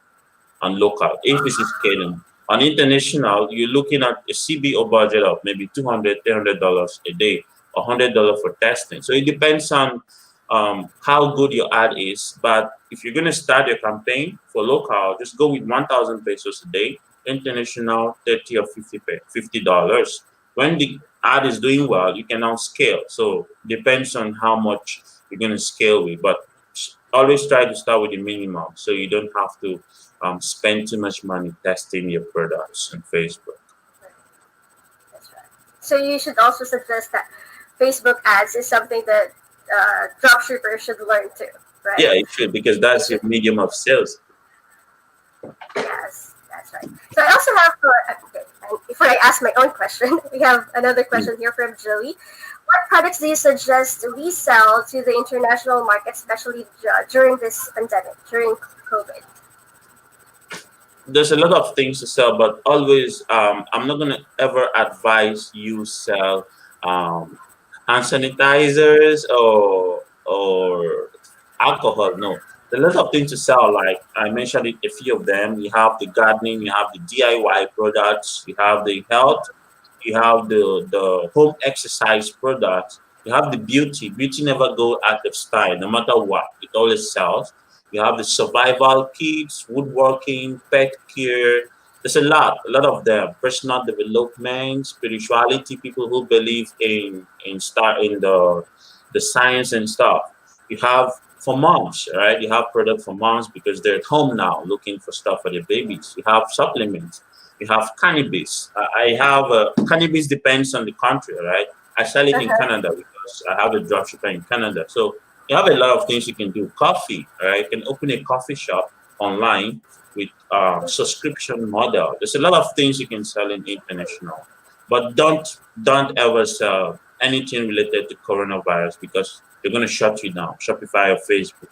on local. If this is scaling on international, you're looking at a CBO budget of maybe $200, $300 a day, $100 for testing. So it depends on how good your ad is. But if you're gonna start your campaign for local, just go with 1,000 pesos a day. International, 30 or 50 $50. When the ad is doing well, you can now scale. So depends on how much you're gonna scale with, but always try to start with the minimum so you don't have to spend too much money testing your products on Facebook. That's right. So you should also suggest that Facebook ads is something that dropshippers should learn too, right? Yeah, it should because They that's your should. medium of sales. Yes, that's right. So I also have okay, and before I ask my own question, we have another Mm. question here from Joey. What products do you suggest we sell to the international market, especially during this pandemic, during COVID? There's a lot of things to sell, but always I'm not gonna ever advise you sell um, hand sanitizers or alcohol. No, There are a lot of things to sell. Like I mentioned, a few of them. You have the gardening, you have the DIY products, you have the health, you have the home exercise products, you have the beauty. Beauty never go out of style, no matter what. It always sells. You have the survival kits, woodworking, pet care. There's a lot of them. Personal development, spirituality, people who believe in the science and stuff. You have for moms, right? You have products for moms because they're at home now looking for stuff for their babies. You have supplements. You have cannabis. I have cannabis depends on the country, right? I sell it in Uh-huh. Canada because I have a dropshipper in Canada. So you have a lot of things you can do. Coffee, right? You can open a coffee shop online with subscription model. There's a lot of things you can sell in international, but don't ever sell anything related to coronavirus because they're going to shut you down. Shopify or Facebook,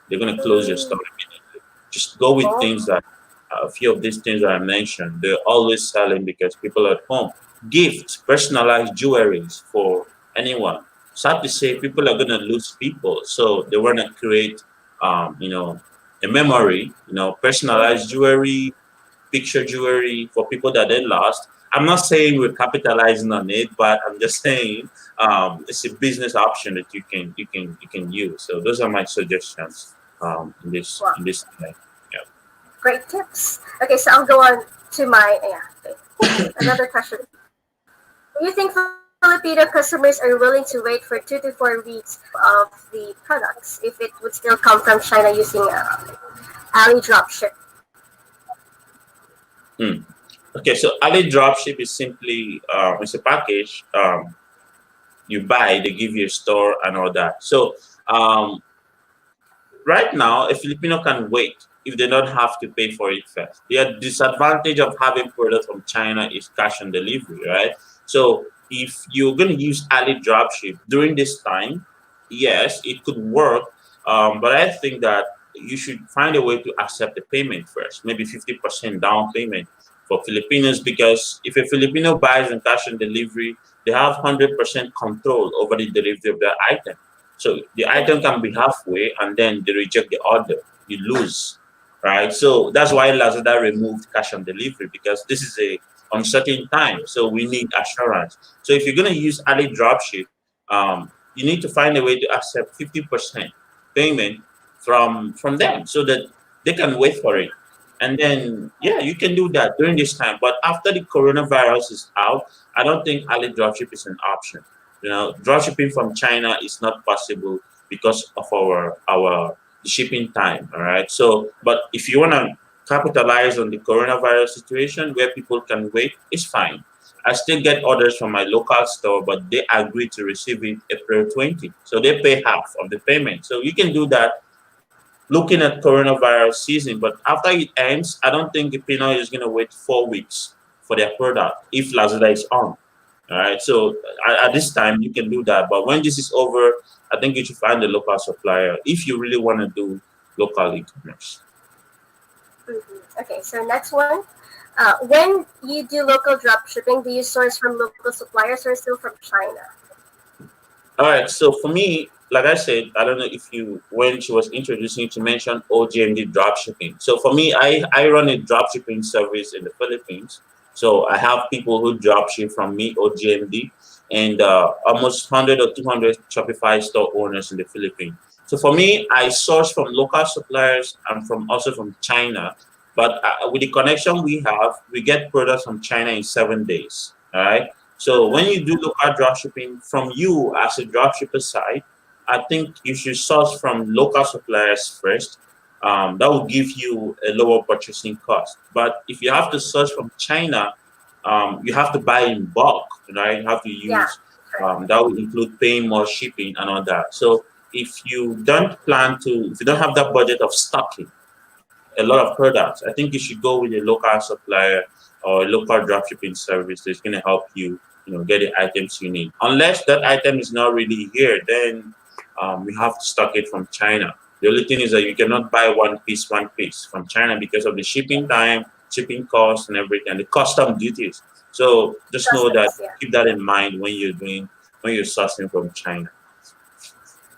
they're going to close your store Mm. immediately. Just go with Oh. things that a few of these things that I mentioned. They're always selling because people are at home. Gifts, personalized jewelries for anyone. Sad to say, people are going to lose people, so they want to create, you know, a memory. Personalized Mhm. jewelry, picture jewelry for people that they lost. I'm not saying we're capitalizing on it, but I'm just saying it's a business option that you can use. So those are my suggestions in this Wow. in this time. Yeah. Great tips. Okay, so I'll go on to my okay. Another question. Do you think Filipino customers are willing to wait for 2 to 4 weeks of the products if it would still come from China using Ali dropship? Hmm. Okay, so Ali dropship is simply it's a package you buy, they give you a store and all that. So right now, a Filipino can wait if they don't have to pay for it first. The disadvantage of having products from China is cash on delivery, right? So if you're going to use Ali dropship during this time, yes, it could work. But I think that you should find a way to accept the payment first, maybe 50% down payment for Filipinos, because if a Filipino buys on cash on delivery, they have 100% control over the delivery of their item. So the item can be halfway and then they reject the order. You lose, right? So that's why Lazada removed cash on delivery because this is a uncertain time. So we need assurance. So if you're going to use Ali dropship, you need to find a way to accept 50% payment from them so that they can wait for it. And then, yeah, you can do that during this time. But after the coronavirus is out, I don't think Ali dropship is an option. Dropshipping from China is not possible because of our shipping time. All right. So, but if you want to capitalize on the coronavirus situation where people can wait, it's fine. I still get orders from my local store, but they agree to receive it April 20. So they pay half of the payment. So you can do that looking at coronavirus season. But after it ends, I don't think Filipino is going to wait 4 weeks for their product if Lazada is on. All right. So at this time, you can do that. But when this is over, I think you should find a local supplier if you really want to do local e-commerce. Okay, so next one. When you do local drop shipping, do you source from local suppliers or still from China? All right. So for me, like I said, I don't know if you, when she was introducing, to mention OJMD dropshipping. So for me, I run a dropshipping service in the Philippines. So I have people who dropship from me, OJMD, and almost 100 or 200 Shopify store owners in the Philippines. So for me, I source from local suppliers and from also from China. But with the connection we have, we get products from China in 7 days. All right. So when you do local dropshipping from you as a dropshipper side, I think you should source from local suppliers first. That will give you a lower purchasing cost. But if you have to source from China, you have to buy in bulk, right? You have to Yeah, use right. that will include paying more shipping and all that. So if you don't have that budget of stocking a lot of products, I think you should go with a local supplier or a local dropshipping service that's going to help you, get the items you need. Unless that item is not really here, then you have to stock it from China. The only thing is that you cannot buy one piece from China because of the shipping time, shipping costs, and everything, and the custom duties. So just know that, Customs, yeah. keep that in mind when you're sourcing from China.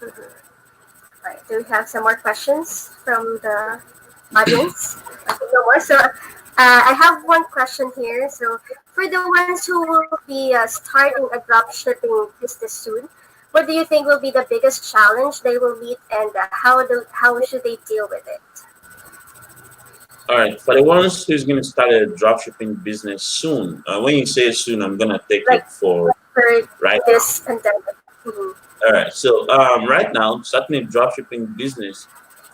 Mhm. Right. Do we have some more questions from the audience? No more. So I have one question here. So for the ones who will be starting a drop shipping business soon, what do you think will be the biggest challenge they will meet, and how should they deal with it? All right, for the ones who's going to start a dropshipping business soon, when you say soon, I'm going to take Like it for for right now. this pandemic. Mhm. All right, so right now, starting a dropshipping business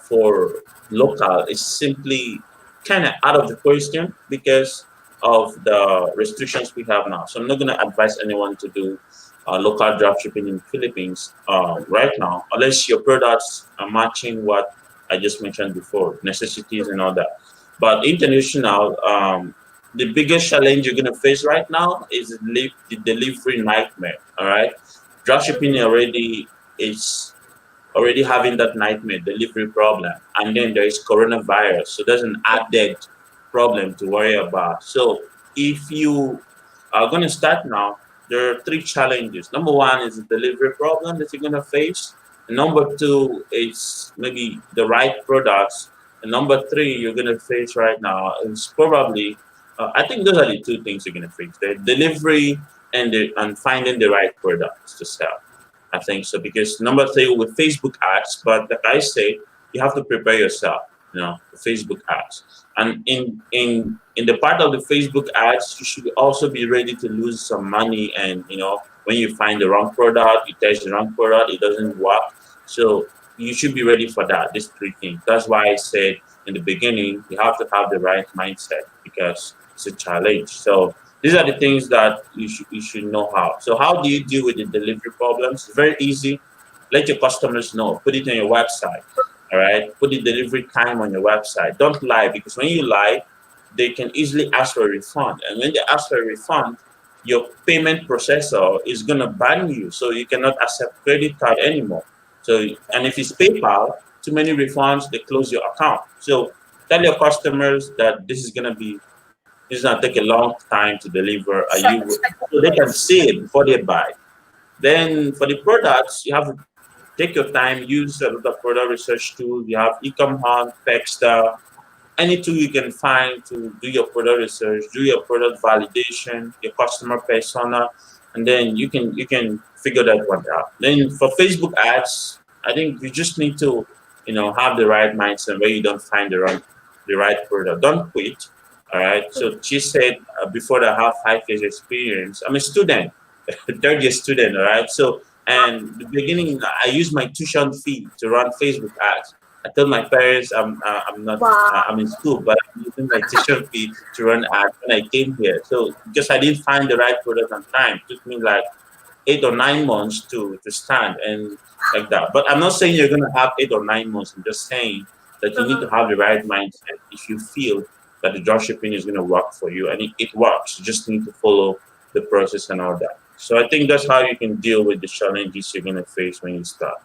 for local is simply kind of out of the question because of the restrictions we have now. So I'm not going to advise anyone to do local dropshipping in Philippines right now, unless your products are matching what I just mentioned before, necessities and all that. But international, the biggest challenge you're going to face right now is the delivery nightmare. All right, dropshipping is already having that nightmare delivery problem, and then there is coronavirus, so there's an added problem to worry about. So if you are going to start now, there are three challenges. Number one is the delivery problem that you're going to face, and number two is maybe the right products, and number three you're going to face right now is probably I think those are the two things you're going to face: the delivery and finding the right products to sell. I think so because number three with Facebook ads, but like I say, you have to prepare yourself, for Facebook ads. And in the part of the Facebook ads, you should also be ready to lose some money. And when you find the wrong product, you test the wrong product, it doesn't work. So you should be ready for that. These three things. That's why I said in the beginning, you have to have the right mindset because it's a challenge. So these are the things that you should know how. So how do you deal with the delivery problems? It's very easy. Let your customers know. Put it on your website. All right. Put the delivery time on your website. Don't lie because when you lie, they can easily ask for a refund. And when they ask for a refund, your payment processor is gonna ban you, so you cannot accept credit card anymore. So and if it's PayPal, too many refunds, they close your account. So tell your customers that this is gonna take a long time to deliver. Are Set you so they can expectations. see it before they buy. Then for the products, you have to take your time, use a lot of product research tools. You have eCom Hunt, Techstar, any tool you can find to do your product research, do your product validation, your customer persona, and then you can figure that one out. Then for Facebook ads, I think you just need to have the right mindset where you don't find the right product. Don't quit. All right. So she said before that I have 5 years experience. I'm a student, third year student. All right. So and the beginning, I used my tuition fee to run Facebook ads. I told my parents I'm not I'm in Wow. school, but I'm using my tuition fee to run ads when I came here. So because I didn't find the right product on time, it took me like 8 or 9 months to stand and like that. But I'm not saying you're gonna have 8 or 9 months. I'm just saying that you need to Mhm. have the right mindset if you feel that the dropshipping is gonna work for you, and it works. You just need to follow the process and all that. So I think that's how you can deal with the challenges you're gonna face when you start.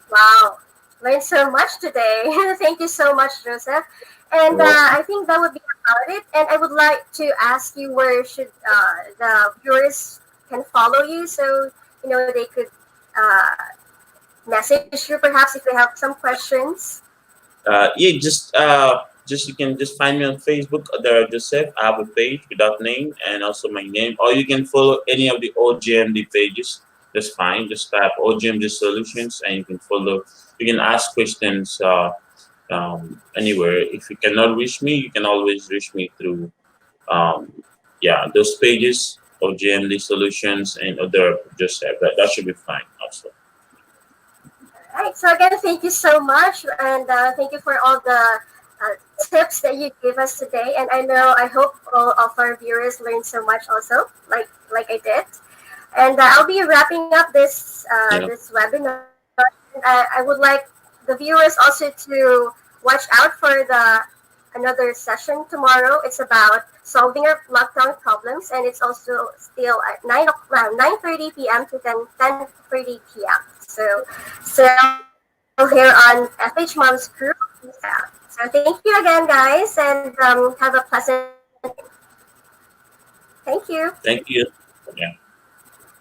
Wow. Learned so much today. Thank you so much, Joseph. And You're welcome. I think that would be about it. And I would like to ask you where should the viewers can follow you so they could uh, message you perhaps if they have some questions. Yeah, just you can just find me on Facebook, Odera Joseph. I have a page without name and also my name, or you can follow any of the OJMD pages. That's fine. Just type OJMD Solutions, and you can follow. You can ask questions anywhere. If you cannot reach me, you can always reach me through yeah those pages, OJMD Solutions and Odera Joseph. That should be fine. Also, Right. So again, thank you so much, and thank you for all the tips that you gave us today. And I hope all of our viewers learned so much also, like I did. And I'll be wrapping up yeah. this webinar. I would like the viewers also to watch out for the another session tomorrow. It's about solving our lockdown problems, and it's also still at 9:30 p.m. to 10:30 p.m. So here on Fhmoms Group. Yeah. So thank you again, guys, and have a pleasant. Thank you. Thank you. Yeah.